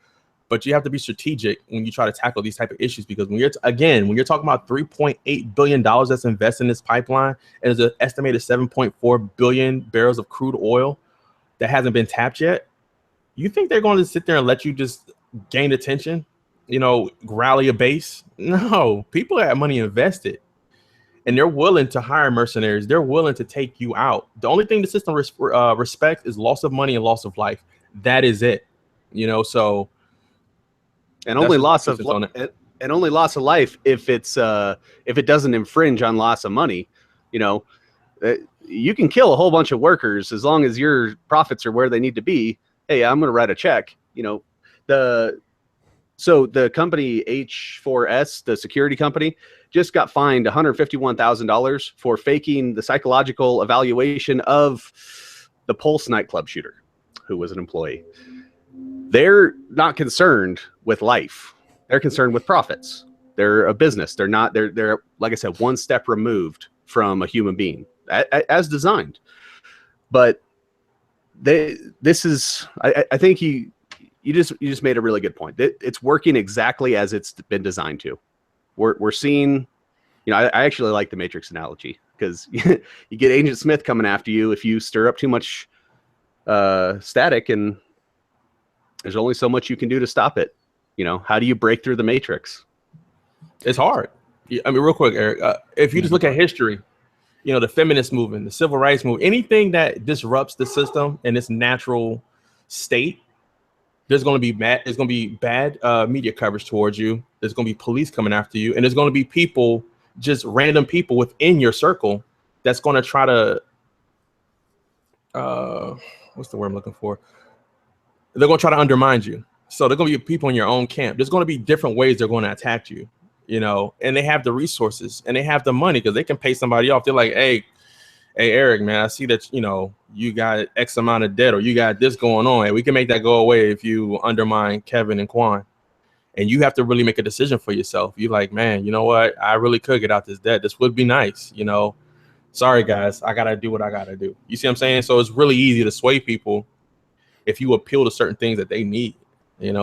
But you have to be strategic when you try to tackle these type of issues, because when you're when you're talking about $3.8 billion that's invested in this pipeline, and there's an estimated 7.4 billion barrels of crude oil that hasn't been tapped yet, you think they're going to sit there and let you just gain attention, you know, rally a base? No, people have money invested, and they're willing to hire mercenaries. They're willing to take you out. The only thing the system respects is loss of money and loss of life. That is it, you know. So, and only loss of and only loss of life if it doesn't infringe on loss of money. You know, you can kill a whole bunch of workers as long as your profits are where they need to be. Hey, I'm going to write a check. You know, so the company H4S, the security company, just got fined $151,000 for faking the psychological evaluation of the Pulse nightclub shooter, who was an employee. They're not concerned with life. They're concerned with profits. They're a business. They're not, they're like I said, one step removed from a human being as designed. But I think you just made a really good point. It's working exactly as it's been designed to. We're seeing, you know, I actually like the Matrix analogy, because you get Agent Smith coming after you if you stir up too much static, and there's only so much you can do to stop it. You know, how do you break through the Matrix? It's hard. I mean, real quick, Eric, if you just look at history, you know, the feminist movement, the civil rights movement, anything that disrupts the system and its natural state, there's going to be bad media coverage towards you. There's going to be police coming after you, and there's going to be people, just random people within your circle, that's going to try to, what's the word I'm looking for? They're going to try to undermine you. So they're going to be people in your own camp. There's going to be different ways they're going to attack you, and they have the resources and they have the money because they can pay somebody off. They're like, hey, Eric, man, I see that, you got X amount of debt or you got this going on, and we can make that go away if you undermine Kevin and Quan. And you have to really make a decision for yourself. You're like, man, you know what? I really could get out this debt. This would be nice. Sorry, guys. I got to do what I got to do. You see what I'm saying? So it's really easy to sway people if you appeal to certain things that they need,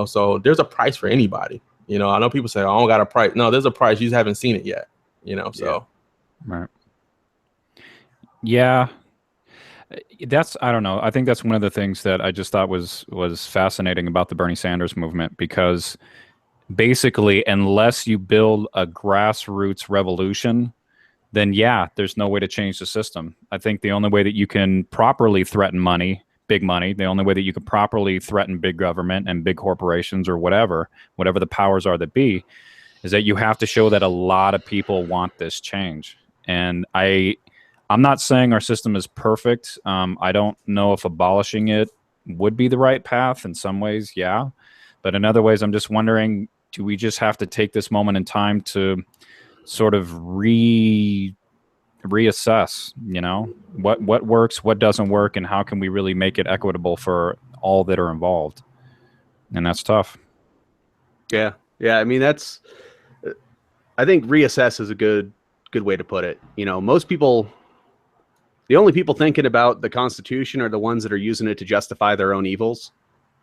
So there's a price for anybody. I know people say, I don't got a price. No, there's a price. You just haven't seen it yet, so. Yeah. Right. Yeah. I don't know. I think that's one of the things that I just thought was fascinating about the Bernie Sanders movement, because basically, unless you build a grassroots revolution, then there's no way to change the system. I think the only way that you can properly threaten big money, the only way that you can properly threaten big government and big corporations or whatever the powers are that be, is that you have to show that a lot of people want this change. And I'm not saying our system is perfect. I don't know if abolishing it would be the right path. In some ways, yeah. But in other ways, I'm just wondering, do we just have to take this moment in time to sort of reassess, what works, what doesn't work, and how can we really make it equitable for all that are involved? And that's tough. Yeah. I mean, I think reassess is a good way to put it. Most people, the only people thinking about the Constitution are the ones that are using it to justify their own evils,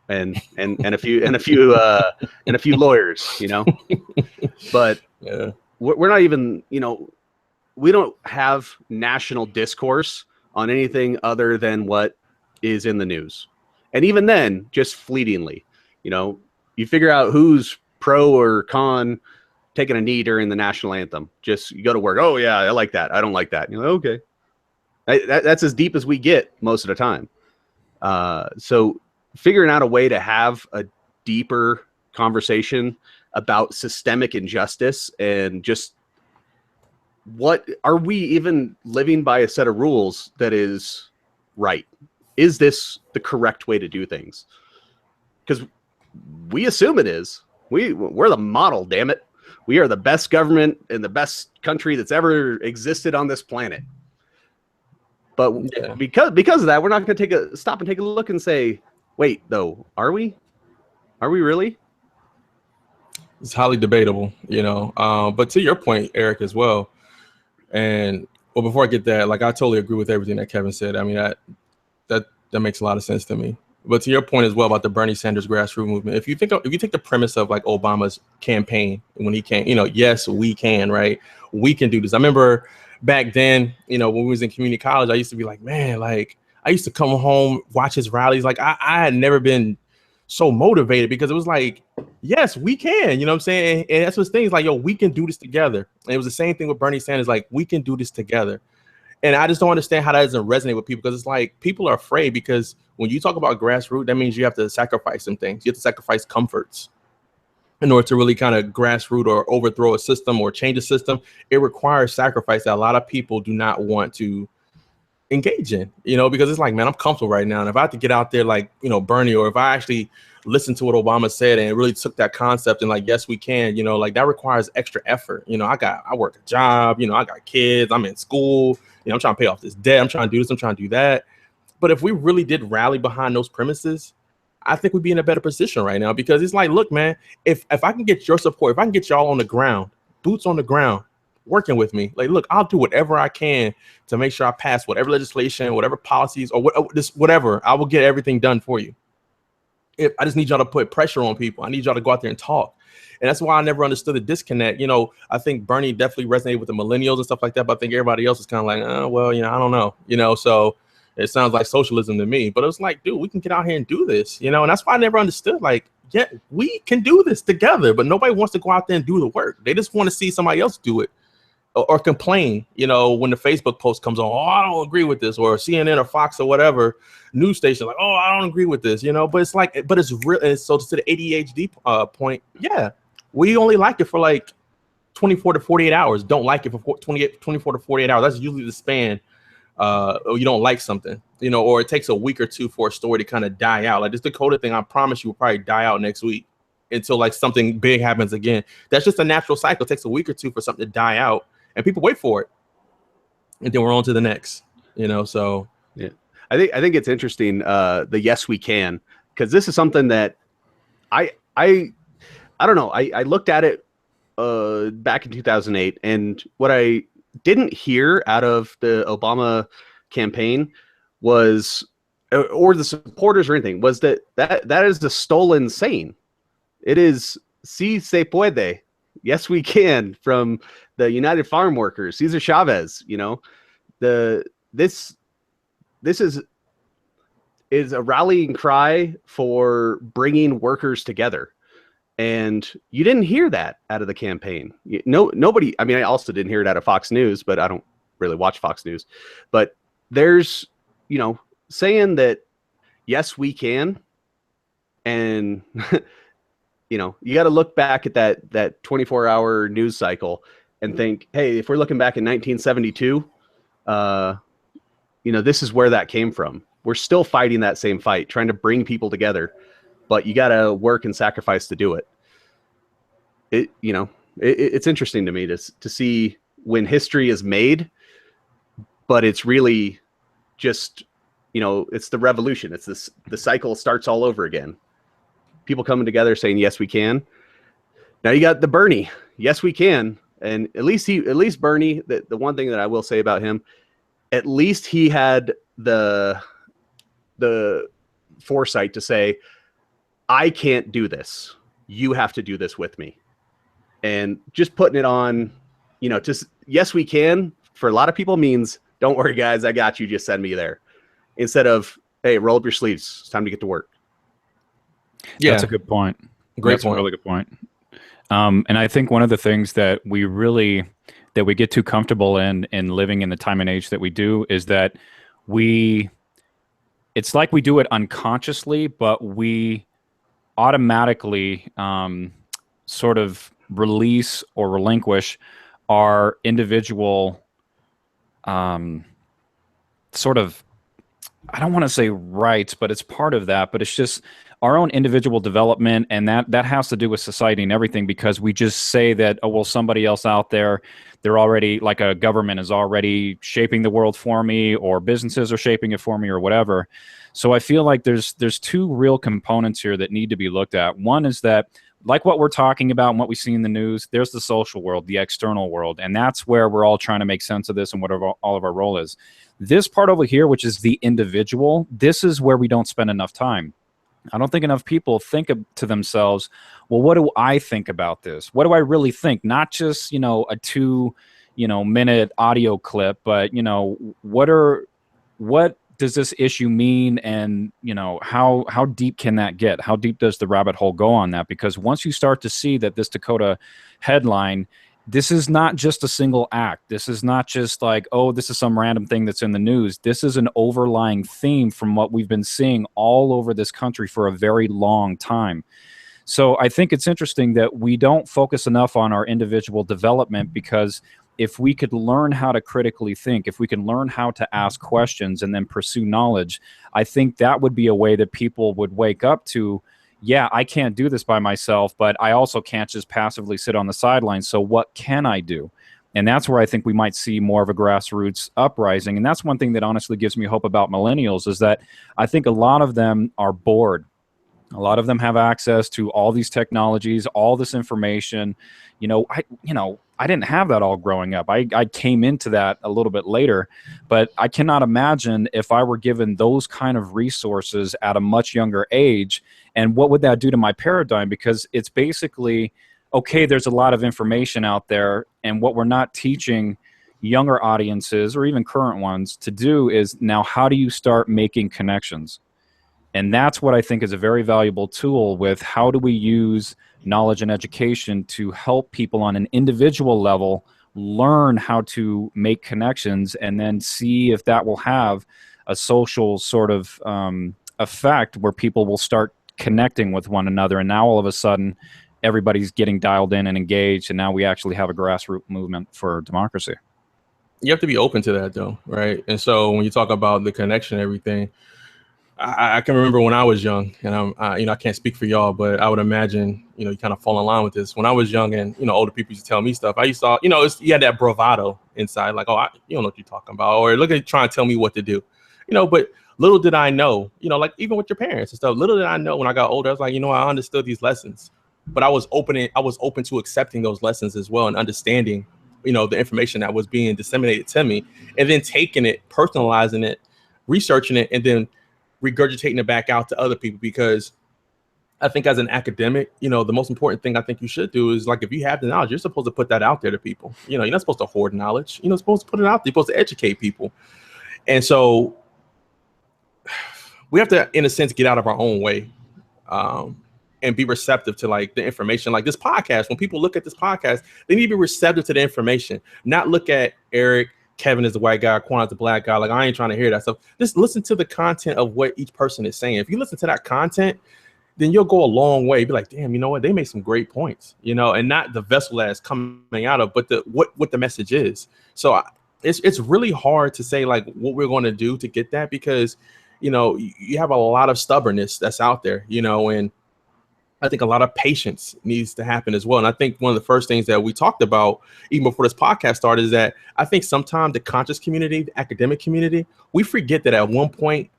and a few lawyers, But yeah. We're not even, we don't have national discourse on anything other than what is in the news, and even then, just fleetingly. You figure out who's pro or con taking a knee during the national anthem. Just you go to work. Oh yeah, I like that. I don't like that. You're like, okay. That's as deep as we get most of the time. So figuring out a way to have a deeper conversation about systemic injustice and just what are we even living by a set of rules that is right? Is this the correct way to do things? Because we assume it is. We're the model, damn it. We are the best government and the best country that's ever existed on this planet. But because of that, we're not going to stop and take a look and say, wait, though, are we? Are we really? It's highly debatable, but to your point, Eric, as well. And before I get that, I totally agree with everything that Kevin said. I mean, that makes a lot of sense to me. But to your point as well about the Bernie Sanders grassroots movement, if you take the premise of Obama's campaign when he came, yes, we can, right? We can do this. I remember back then, when we was in community college, I used to be like, man, I used to come home, watch his rallies. I had never been so motivated because it was like, yes, we can, you know what I'm saying? And that's what things like, yo, we can do this together. And it was the same thing with Bernie Sanders, we can do this together. And I just don't understand how that doesn't resonate with people, because it's like people are afraid, because when you talk about grassroots, that means you have to sacrifice some things. You have to sacrifice comforts in order to really kind of grassroots or overthrow a system or change a system. It requires sacrifice that a lot of people do not want to engage in, because it's like, man, I'm comfortable right now. And if I have to get out there Bernie, or if I actually listened to what Obama said and really took that concept and yes, we can, that requires extra effort. I work a job, I got kids, I'm in school, I'm trying to pay off this debt, I'm trying to do this, I'm trying to do that. But if we really did rally behind those premises, I think we'd be in a better position right now, because it's like, look, man, if I can get your support, if I can get y'all on the ground, boots on the ground, working with me, look, I'll do whatever I can to make sure I pass whatever legislation, whatever policies, or whatever. I will get everything done for you. If I just need y'all to put pressure on people, I need y'all to go out there and talk. And that's why I never understood the disconnect. I think Bernie definitely resonated with the millennials and stuff like that, but I think everybody else is kind of like, oh, well, I don't know, so it sounds like socialism to me. But it was like, dude, we can get out here and do this, and that's why I never understood, yeah, we can do this together, but nobody wants to go out there and do the work. They just want to see somebody else do it. Or complain, when the Facebook post comes on, oh, I don't agree with this, or CNN or Fox or whatever news station, oh, I don't agree with this, but it's like, but it's real. And so to the ADHD point, yeah, We only like it for like 24 to 48 hours. Don't like it for 24 to 48 hours. That's usually the span. Or you don't like something, you know, or it takes a week or two for a story to kind of die out. Like this Dakota thing, I promise you will probably die out next week until like something big happens again. That's just a natural cycle. It takes a week or two for something to die out, and people wait for it, and then we're on to the next. You know, so yeah, I think it's interesting. The yes we can, because this is something that I don't know. I looked at it back in 2008, and what I didn't hear out of the Obama campaign was, or the supporters or anything, was that is the stolen saying. It is "Si se puede," yes we can, from the United Farm Workers, Cesar Chavez. You know, this is a rallying cry for bringing workers together. And you didn't hear that out of the campaign. Nobody. I mean, I also didn't hear it out of Fox News, but I don't really watch Fox News. But there's, you know, saying that yes, we can, and you know, you got to look back at that 24-hour news cycle and think, hey, if we're looking back in 1972, you know, this is where that came from. We're still fighting that same fight, trying to bring people together. But you got to work and sacrifice to do it. It's interesting to me to see when history is made, but it's really just, you know, it's the revolution. It's the cycle starts all over again. People coming together saying, yes, we can. Now you got the Bernie, yes, we can. And at least Bernie, the one thing that I will say about him, at least he had the foresight to say, I can't do this. You have to do this with me. And just putting it on, you know, just yes, we can, for a lot of people means, don't worry, guys, I got you. Just send me there. Instead of, hey, roll up your sleeves. It's time to get to work. Yeah, that's a good point. That's a really good point. And I think one of the things that we get too comfortable in living in the time and age that we do is that it's like we do it unconsciously, but we automatically sort of release or relinquish our individual sort of, I don't want to say rights, but it's part of that, but it's just our own individual development, and that has to do with society and everything, because we just say that, oh, well, somebody else out there, they're already, like a government is already shaping the world for me, or businesses are shaping it for me, or whatever. So I feel like there's two real components here that need to be looked at. One is that, like what we're talking about and what we see in the news, there's the social world, the external world, and that's where we're all trying to make sense of this and whatever all of our role is. This part over here, which is the individual, this is where we don't spend enough time. I don't think enough people think to themselves, well, what do I think about this? What do I really think? Not just, you know, a 2-minute audio clip, but, you know, what does this issue mean? And, you know, how deep can that get? How deep does the rabbit hole go on that? Because once you start to see that this Dakota headline, this is not just a single act. This is not just like, oh, this is some random thing that's in the news. This is an overlying theme from what we've been seeing all over this country for a very long time. So I think it's interesting that we don't focus enough on our individual development, because if we could learn how to critically think, if we can learn how to ask questions and then pursue knowledge, I think that would be a way that people would wake up to, yeah, I can't do this by myself, but I also can't just passively sit on the sidelines. So what can I do? And that's where I think we might see more of a grassroots uprising. And that's one thing that honestly gives me hope about millennials, is that I think a lot of them are bored. A lot of them have access to all these technologies, all this information. I didn't have that all growing up. I came into that a little bit later, but I cannot imagine if I were given those kind of resources at a much younger age, and what would that do to my paradigm? Because it's basically, okay, there's a lot of information out there, and what we're not teaching younger audiences or even current ones to do is, now how do you start making connections? And that's what I think is a very valuable tool with how do we use knowledge and education to help people on an individual level learn how to make connections, and then see if that will have a social sort of effect where people will start connecting with one another. And now all of a sudden, everybody's getting dialed in and engaged, and now we actually have a grassroots movement for democracy. You have to be open to that, though, right? And so when you talk about the connection and everything, I can remember when I was young, and I can't speak for y'all, but I would imagine, you kind of fall in line with this. When I was young and, older people used to tell me stuff, I used to, you had that bravado inside, like, oh, you don't know what you're talking about, or look at you trying to tell me what to do, but little did I know, like even with your parents and stuff, little did I know when I got older, I was like, I understood these lessons, but I was open to accepting those lessons as well and understanding, the information that was being disseminated to me, and then taking it, personalizing it, researching it, and then regurgitating it back out to other people. Because I think as an academic, the most important thing I think you should do is, like, if you have the knowledge, you're supposed to put that out there to people. You're not supposed to hoard knowledge. You're supposed to put it out there. You're supposed to educate people. And so we have to, in a sense, get out of our own way and be receptive to, like, the information. Like this podcast, when people look at this podcast, they need to be receptive to the information, not look at Eric, Kevin is the white guy, Quan is the black guy. Like, I ain't trying to hear that stuff. Just listen to the content of what each person is saying. If you listen to that content, then you'll go a long way. Be like, damn, you know what? They make some great points, and not the vessel that's coming out of, but what the message is. So it's really hard to say, like, what we're going to do to get that, because, you have a lot of stubbornness that's out there, and I think a lot of patience needs to happen as well. And I think one of the first things that we talked about, even before this podcast started, is that I think sometimes the conscious community, the academic community, we forget that at one point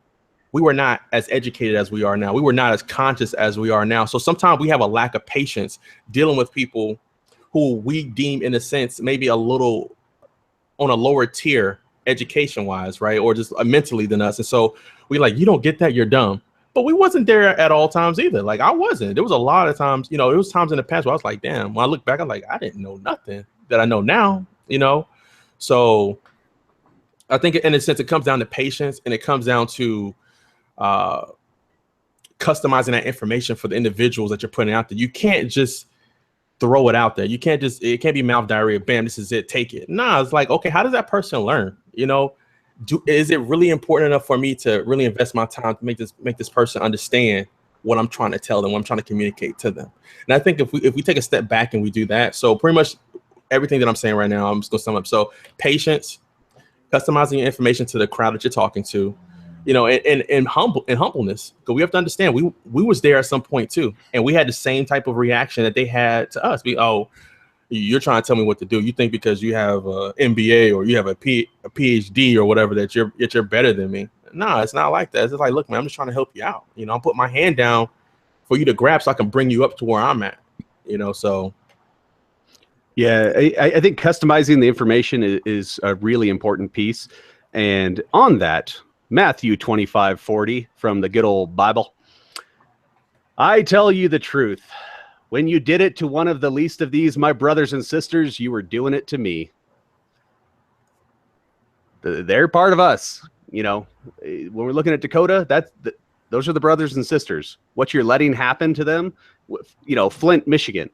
we were not as educated as we are now. We were not as conscious as we are now. So sometimes we have a lack of patience dealing with people who we deem, in a sense, maybe a little on a lower tier education wise, right? Or just mentally than us. And so we like, you don't get that, you're dumb. But we wasn't there at all times either. Like, I wasn't. There was a lot of times, there was times in the past where I was like, damn, when I look back, I'm like, I didn't know nothing that I know now, So I think in a sense, it comes down to patience, and it comes down to customizing that information for the individuals that you're putting out there. You can't just throw it out there. It can't be mouth diarrhea. Bam, this is it. Take it. Nah, it's like, okay, how does that person learn? Is it really important enough for me to really invest my time to make this person understand what I'm trying to tell them, what I'm trying to communicate to them? And I think if we take a step back and we do that, so pretty much everything that I'm saying right now, I'm just gonna sum up. So patience, customizing your information to the crowd that you're talking to, and humbleness. Because we have to understand we was there at some point too, and we had the same type of reaction that they had to us. You're trying to tell me what to do. You think because you have a MBA or you have a PhD or whatever that you're better than me. Nah, it's not like that. It's like, look, man, I'm just trying to help you out. I'm putting my hand down for you to grab so I can bring you up to where I'm at. So. Yeah, I think customizing the information is a really important piece. And on that, Matthew 25:40 from the good old Bible. I tell you the truth. When you did it to one of the least of these, my brothers and sisters, you were doing it to me. They're part of us. When we're looking at Dakota, those are the brothers and sisters. What you're letting happen to them, Flint, Michigan.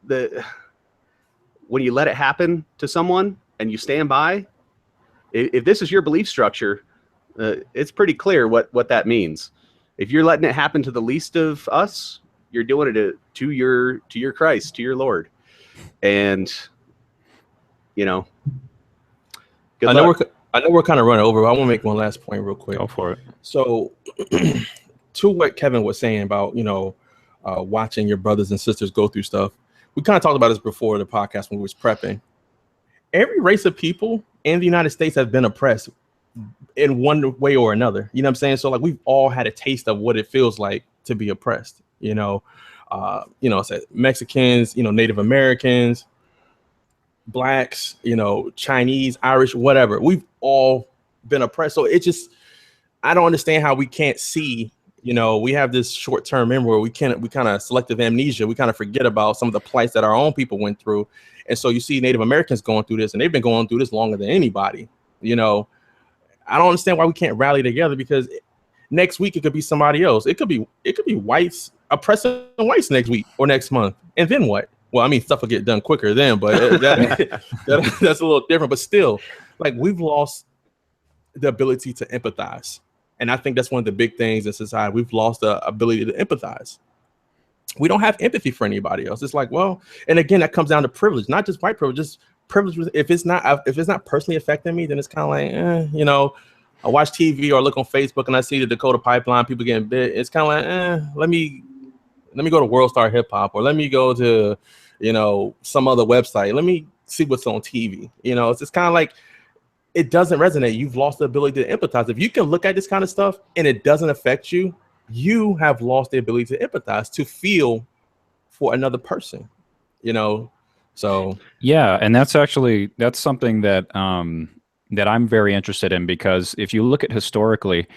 When you let it happen to someone and you stand by, if this is your belief structure, it's pretty clear what that means. If you're letting it happen to the least of us, you're doing it to your Christ, to your Lord. And, I know we're kind of running over, but I want to make one last point real quick. Go for it. So to what Kevin was saying about, watching your brothers and sisters go through stuff. We kind of talked about this before the podcast when we was prepping. Every race of people in the United States have been oppressed in one way or another. You know what I'm saying? So, like, we've all had a taste of what it feels like to be oppressed. Mexicans, Native Americans, blacks, Chinese, Irish, whatever. We've all been oppressed. So I don't understand how we can't see. We have this short-term memory where we kind of selective amnesia. We kind of forget about some of the plights that our own people went through. And so you see Native Americans going through this, and they've been going through this longer than anybody. I don't understand why we can't rally together, because next week it could be somebody else. It could be whites oppressing whites next week or next month. And then what? Well, I mean, stuff will get done quicker then, but that's a little different. But still, like, we've lost the ability to empathize. And I think that's one of the big things in society. We've lost the ability to empathize. we don't have empathy for anybody else. It's like, well, and again, that comes down to privilege, not just white privilege, just privilege. If it's not personally affecting me, then it's kind of like, you know, I watch TV or look on Facebook and I see the Dakota pipeline, people getting bit. It's kind of like, let me go to World Star Hip Hop, or let me go to, you know, some other website. Let me see what's on TV. You know, it's just kind of like, it doesn't resonate. You've lost the ability to empathize. If you can look at this kind of stuff and it doesn't affect you, you have lost the ability to empathize, to feel for another person, you know? So Yeah, and that's something that that I'm very interested in, because if you look at historically,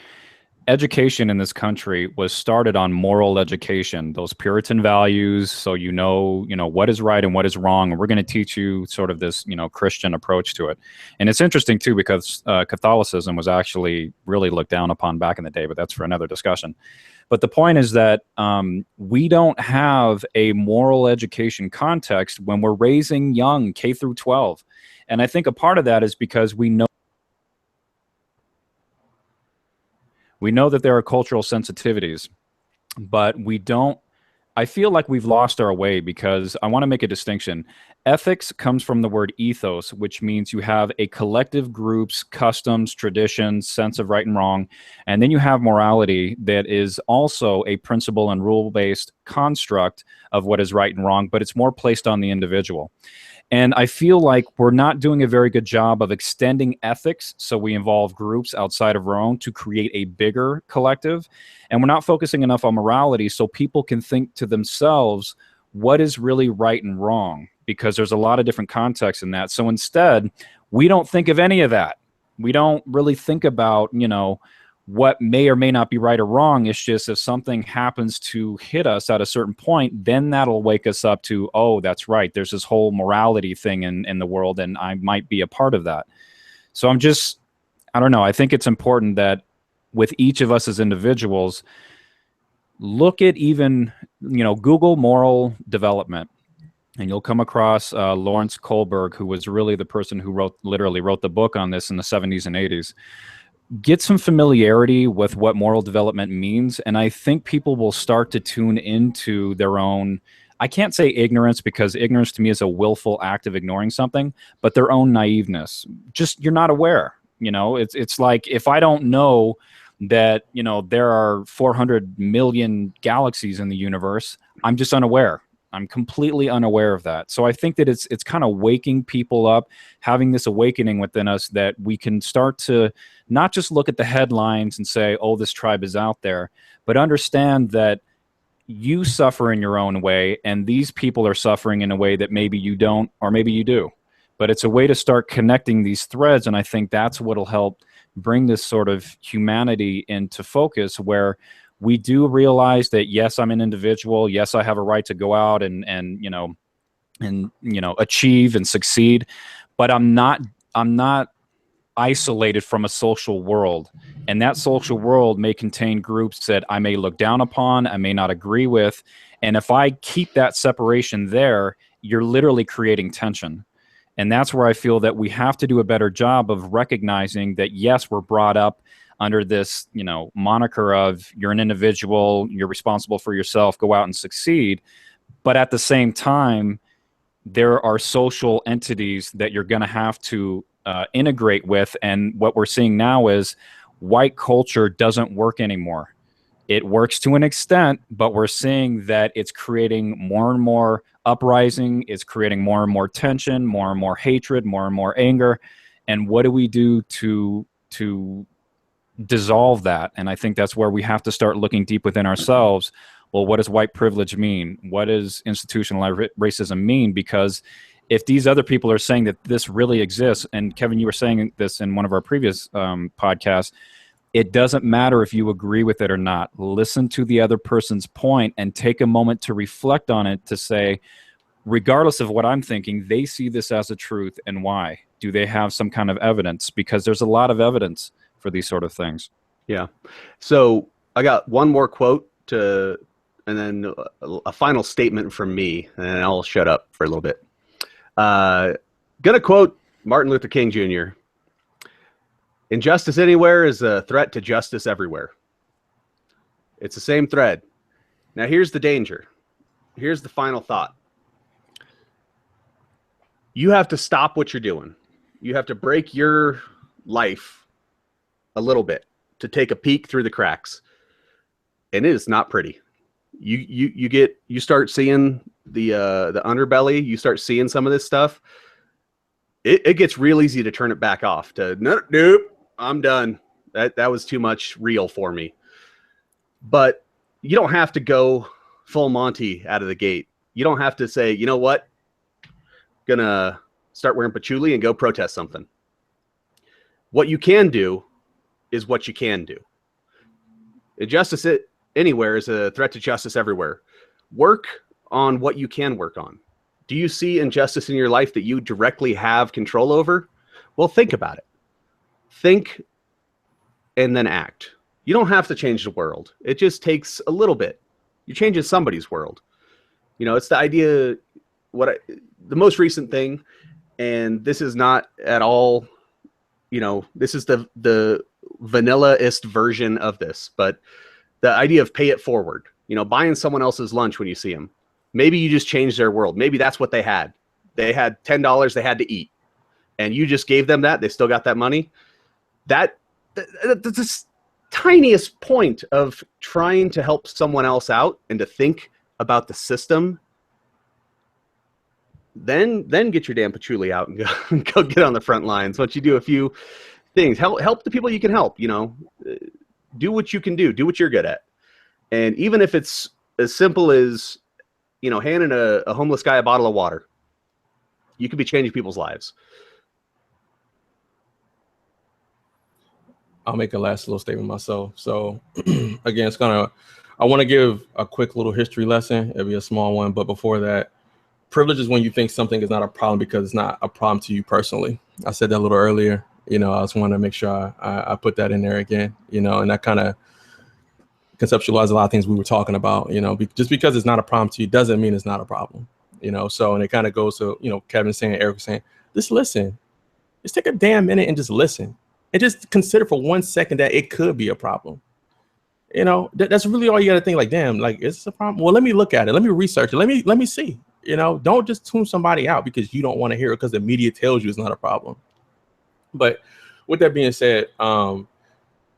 education in this country was started on moral education, those Puritan values. So you know what is right and what is wrong, and we're going to teach you sort of this, you know, Christian approach to it. And it's interesting too, because Catholicism was actually really looked down upon back in the day, but that's for another discussion. But the point is that we don't have a moral education context when we're raising young K through 12. And I think a part of that is because we know that there are cultural sensitivities, but we don't. I feel like we've lost our way, because I want to make a distinction. Ethics comes from the word ethos, which means you have a collective group's customs, traditions, sense of right and wrong. And then you have morality, that is also a principle and rule-based construct of what is right and wrong, but it's more placed on the individual. And I feel like we're not doing a very good job of extending ethics, so we involve groups outside of our own to create a bigger collective. And we're not focusing enough on morality so people can think to themselves what is really right and wrong, because there's a lot of different contexts in that. So instead, we don't think of any of that. We don't really think about, you know, what may or may not be right or wrong. It's just, if something happens to hit us at a certain point, then that'll wake us up to, oh, that's right, there's this whole morality thing in the world, and I might be a part of that. So I don't know, I think it's important that with each of us as individuals, look at even, you know, Google moral development, and you'll come across Lawrence Kohlberg, who was really the person who literally wrote the book on this in the 70s and 80s. Get some familiarity with what moral development means, and I think people will start to tune into their own, I can't say ignorance, because ignorance to me is a willful act of ignoring something, but their own naiveness. Just, you're not aware. You know, it's like, if I don't know that, you know, there are 400 million galaxies in the universe, I'm just unaware. I'm completely unaware of that. So I think that it's kind of waking people up, having this awakening within us, that we can start to not just look at the headlines and say, oh, this tribe is out there, but understand that you suffer in your own way, and these people are suffering in a way that maybe you don't, or maybe you do. But it's a way to start connecting these threads, and I think that's what'll help bring this sort of humanity into focus, where we do realize that, yes, I'm an individual. Yes, I have a right to go out and achieve and succeed, but I'm not isolated from a social world. And that social world may contain groups that I may look down upon, I may not agree with. And if I keep that separation there, you're literally creating tension. And that's where I feel that we have to do a better job of recognizing that, yes, we're brought up under this, you know, moniker of, you're an individual, you're responsible for yourself, go out and succeed. But at the same time, there are social entities that you're going to have to integrate with. And what we're seeing now is white culture doesn't work anymore. It works to an extent, but we're seeing that it's creating more and more uprising. It's creating more and more tension, more and more hatred, more and more anger. And what do we do to dissolve that? And I think that's where we have to start looking deep within ourselves. Well, what does white privilege mean? What does institutionalized racism mean? Because if these other people are saying that this really exists, and Kevin, you were saying this in one of our previous podcasts, it doesn't matter if you agree with it or not. Listen to the other person's point and take a moment to reflect on it, to say, regardless of what I'm thinking, they see this as a truth, and why? Do they have some kind of evidence? Because there's a lot of evidence for these sort of things. Yeah. So I got one more quote and then a final statement from me, and then I'll shut up for a little bit. Gonna quote Martin Luther King Jr. "Injustice anywhere is a threat to justice everywhere." It's the same thread. Now here's the danger. here's the final thought. You have to stop what you're doing. You have to break your life a little bit to take a peek through the cracks. And it is not pretty. You start seeing the underbelly, you start seeing some of this stuff. It gets real easy to turn it back off to nope, I'm done. That was too much real for me. But you don't have to go full Monty out of the gate. You don't have to say, you know what? Gonna start wearing patchouli and go protest something. What you can do is what you can do. Injustice anywhere is a threat to justice everywhere. Work on what you can work on. Do you see injustice in your life that you directly have control over? Well, think about it. Think and then act. You don't have to change the world. It just takes a little bit. You're changing somebody's world. You know, it's the idea, the most recent thing, and this is not at all, you know, this is the vanilla-ist version of this, but the idea of pay it forward, you know, buying someone else's lunch when you see them. Maybe you just changed their world. Maybe that's what they had. They had $10 they had to eat, and you just gave them that. They still got that money. That's the tiniest point of trying to help someone else out and to think about the system. Then get your damn patchouli out and go get on the front lines. Once you do a few things, help the people you can help. You know, do what you can do what you're good at. And even if it's as simple as, you know, handing a homeless guy a bottle of water, you could be changing people's lives. I'll make a last little statement myself. So again, I want to give a quick little history lesson. It'll be a small one, but before that, privilege is when you think something is not a problem because it's not a problem to you personally. I said that a little earlier. You know, I just want to make sure I put that in there again, you know, and that kind of conceptualize a lot of things we were talking about. You know, just because it's not a problem to you doesn't mean it's not a problem, you know. So, and it kind of goes to, you know, Kevin saying, Eric saying, just listen. Just take a damn minute and just listen. And just consider for 1 second that it could be a problem. You know, that's really all you got to think. Like, damn, like, is this a problem? Well, let me look at it. Let me research it. Let me see. You know, don't just tune somebody out because you don't want to hear it because the media tells you it's not a problem. But with that being said, I'm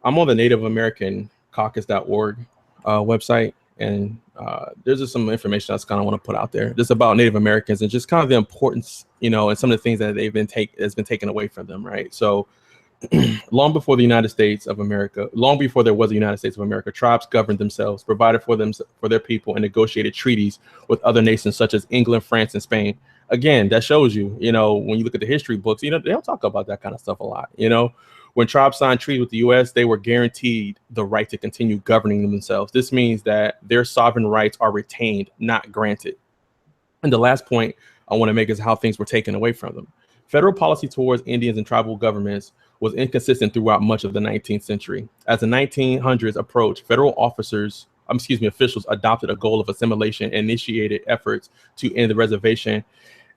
on the Native American Caucus.org website, and there's just some information I just kind of want to put out there just about Native Americans and just kind of the importance, you know, and some of the things that has been taken away from them, right? So long before the United States of America, long before there was a United States of America, tribes governed themselves, provided for their people, and negotiated treaties with other nations such as England, France, and Spain. Again, that shows you, you know, when you look at the history books, you know, they don't talk about that kind of stuff a lot. You know, when tribes signed treaties with the U.S., they were guaranteed the right to continue governing themselves. This means that their sovereign rights are retained, not granted. And the last point I want to make is how things were taken away from them. Federal policy towards Indians and tribal governments was inconsistent throughout much of the 19th century. As the 1900s approached, federal officials adopted a goal of assimilation and initiated efforts to end the reservation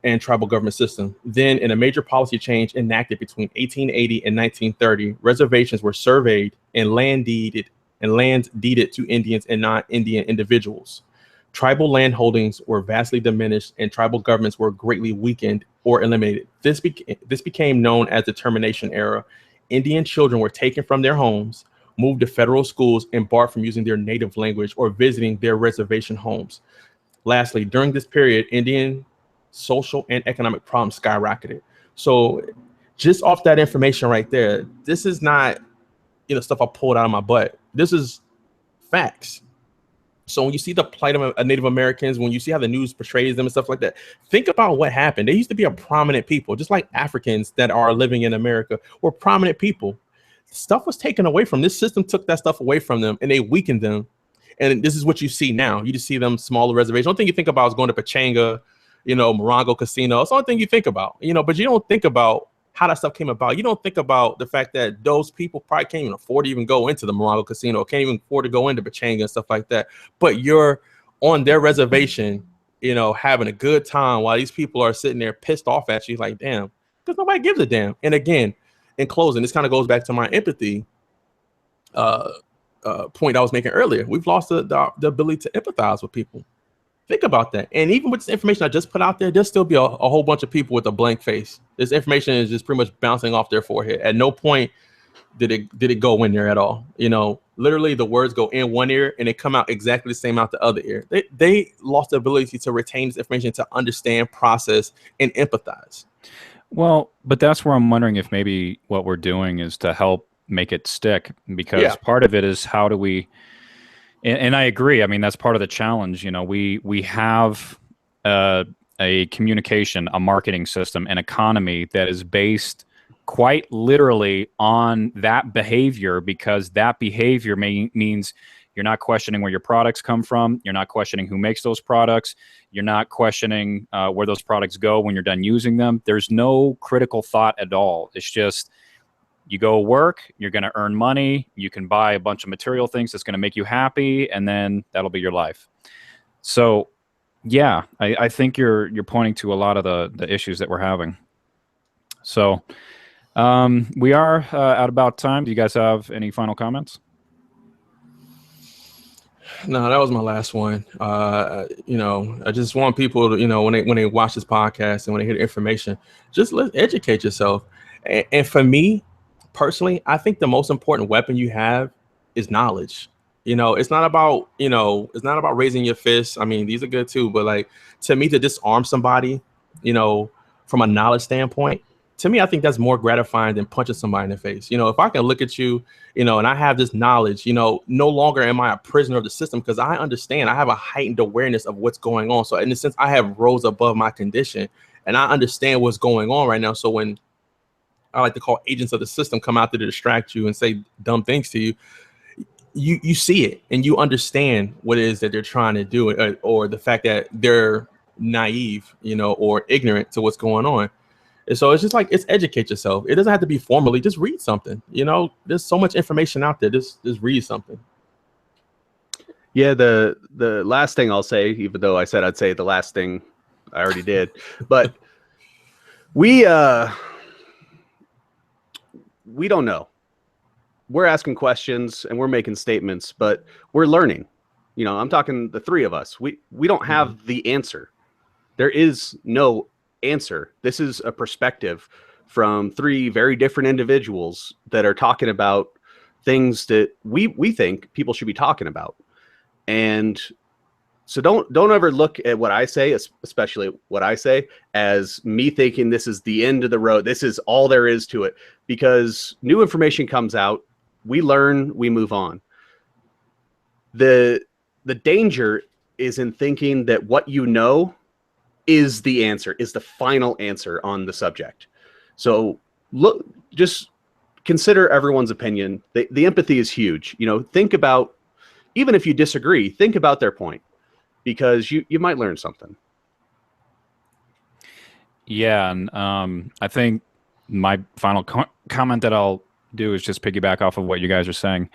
and tribal government system. Then, in a major policy change enacted between 1880 and 1930, reservations were surveyed and land deeded to Indians and non-Indian individuals. Tribal land holdings were vastly diminished and tribal governments were greatly weakened or eliminated. This became known as the Termination Era. Indian children were taken from their homes, moved to federal schools, and barred from using their native language or visiting their reservation homes. Lastly, during this period, Indian social and economic problems skyrocketed. So just off that information right there, this is not, you know, stuff I pulled out of my butt. This is facts. So when you see the plight of Native Americans, when you see how the news portrays them and stuff like that, think about what happened. They used to be a prominent people, just like Africans that are living in America were prominent people. Stuff was taken away from them. This system took that stuff away from them and they weakened them. And this is what you see now. You just see them smaller reservations. The only thing you think about is going to Pachanga, you know, Morongo Casino. It's the only thing you think about, you know, but you don't think about how that stuff came about. You don't think about the fact that those people probably can't even afford to even go into the Morongo Casino, can't even afford to go into Pachanga and stuff like that. But you're on their reservation, you know, having a good time while these people are sitting there pissed off at you like, damn, because nobody gives a damn. And again, in closing, this kind of goes back to my empathy point I was making earlier. We've lost the ability to empathize with people. Think about that. And even with this information I just put out there, there'll still be a whole bunch of people with a blank face. This information is just pretty much bouncing off their forehead. At no point did it go in there at all. Literally the words go in one ear and they come out exactly the same out the other ear. They lost the ability to retain this information, to understand, process, and empathize. Well, but that's where I'm wondering if maybe what we're doing is to help make it stick, because part of it is how do we, and I agree. I mean, that's part of the challenge. We have a communication, a marketing system, an economy that is based quite literally on that behavior, because that behavior means you're not questioning where your products come from. You're not questioning who makes those products. You're not questioning where those products go when you're done using them. There's no critical thought at all. It's just, you go work, you're going to earn money, you can buy a bunch of material things that's going to make you happy, and then that'll be your life. So, yeah, I think you're pointing to a lot of the issues that we're having. So, we are at about time. Do you guys have any final comments? No, that was my last one. I just want people to, when they watch this podcast and when they hear the information, just educate yourself. And for me, personally, I think the most important weapon you have is knowledge. It's not about, raising your fists. I mean, these are good too, but like, to me, to disarm somebody, from a knowledge standpoint, to me, I think that's more gratifying than punching somebody in the face. If I can look at you, and I have this knowledge, no longer am I a prisoner of the system, because I understand, I have a heightened awareness of what's going on. So in a sense, I have rose above my condition and I understand what's going on right now. So when I like to call agents of the system come out there to distract you and say dumb things to you, you see it and you understand what it is that they're trying to do, or the fact that they're naive, or ignorant to what's going on. And so it's just like, it's educate yourself. It doesn't have to be formally, just read something. There's so much information out there. Just read something. Yeah, the last thing I'll say, even though I said I'd say the last thing, I already did, but we don't know. We're asking questions and we're making statements, but we're learning. I'm talking the three of us. We don't have the answer. There is no answer. This is a perspective from three very different individuals that are talking about things that we think people should be talking about. And so don't ever look at what I say, especially what I say, as me thinking this is the end of the road. This is all there is to it, because new information comes out, we learn, we move on. The danger is in thinking that what you know is the answer, is the final answer on the subject. So just consider everyone's opinion. The empathy is huge. Think about, even if you disagree, think about their point, because you might learn something. Yeah, and I think my final comment that I'll do is just piggyback off of what you guys are saying.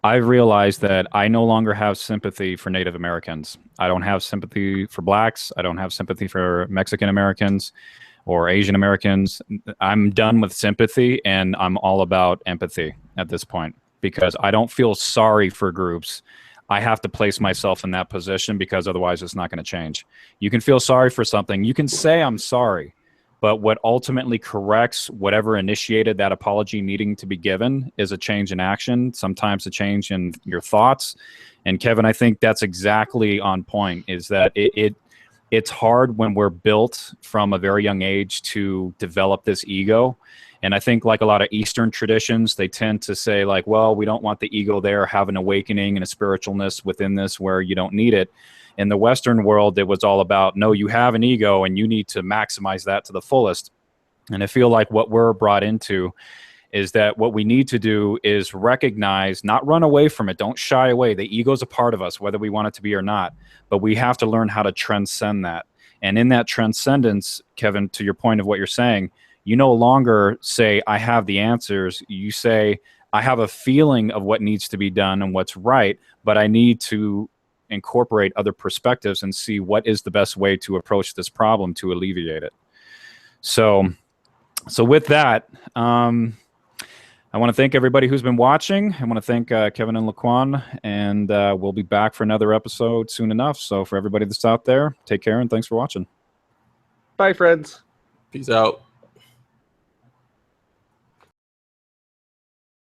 I've realized that I no longer have sympathy for Native Americans. I don't have sympathy for blacks. I don't have sympathy for Mexican Americans or Asian Americans. I'm done with sympathy, and I'm all about empathy at this point, because I don't feel sorry for groups. I have to place myself in that position, because otherwise it's not going to change. You can feel sorry for something. You can say, I'm sorry. But what ultimately corrects whatever initiated that apology needing to be given is a change in action, sometimes a change in your thoughts. And Kevin, I think that's exactly on point, is that it's hard when we're built from a very young age to develop this ego. And I think, like a lot of Eastern traditions, they tend to say, like, well, we don't want the ego there, have an awakening and a spiritualness within this where you don't need it. In the Western world, it was all about, no, you have an ego and you need to maximize that to the fullest. And I feel like what we're brought into is that what we need to do is recognize, not run away from it. Don't shy away. The ego is a part of us, whether we want it to be or not. But we have to learn how to transcend that. And in that transcendence, Kevin, to your point of what you're saying, you no longer say, I have the answers. You say, I have a feeling of what needs to be done and what's right, but I need to incorporate other perspectives and see what is the best way to approach this problem to alleviate it. So with that, I want to thank everybody who's been watching. I want to thank Kevin and Laquan, and we'll be back for another episode soon enough. So for everybody that's out there, take care and thanks for watching. Bye, friends. Peace out.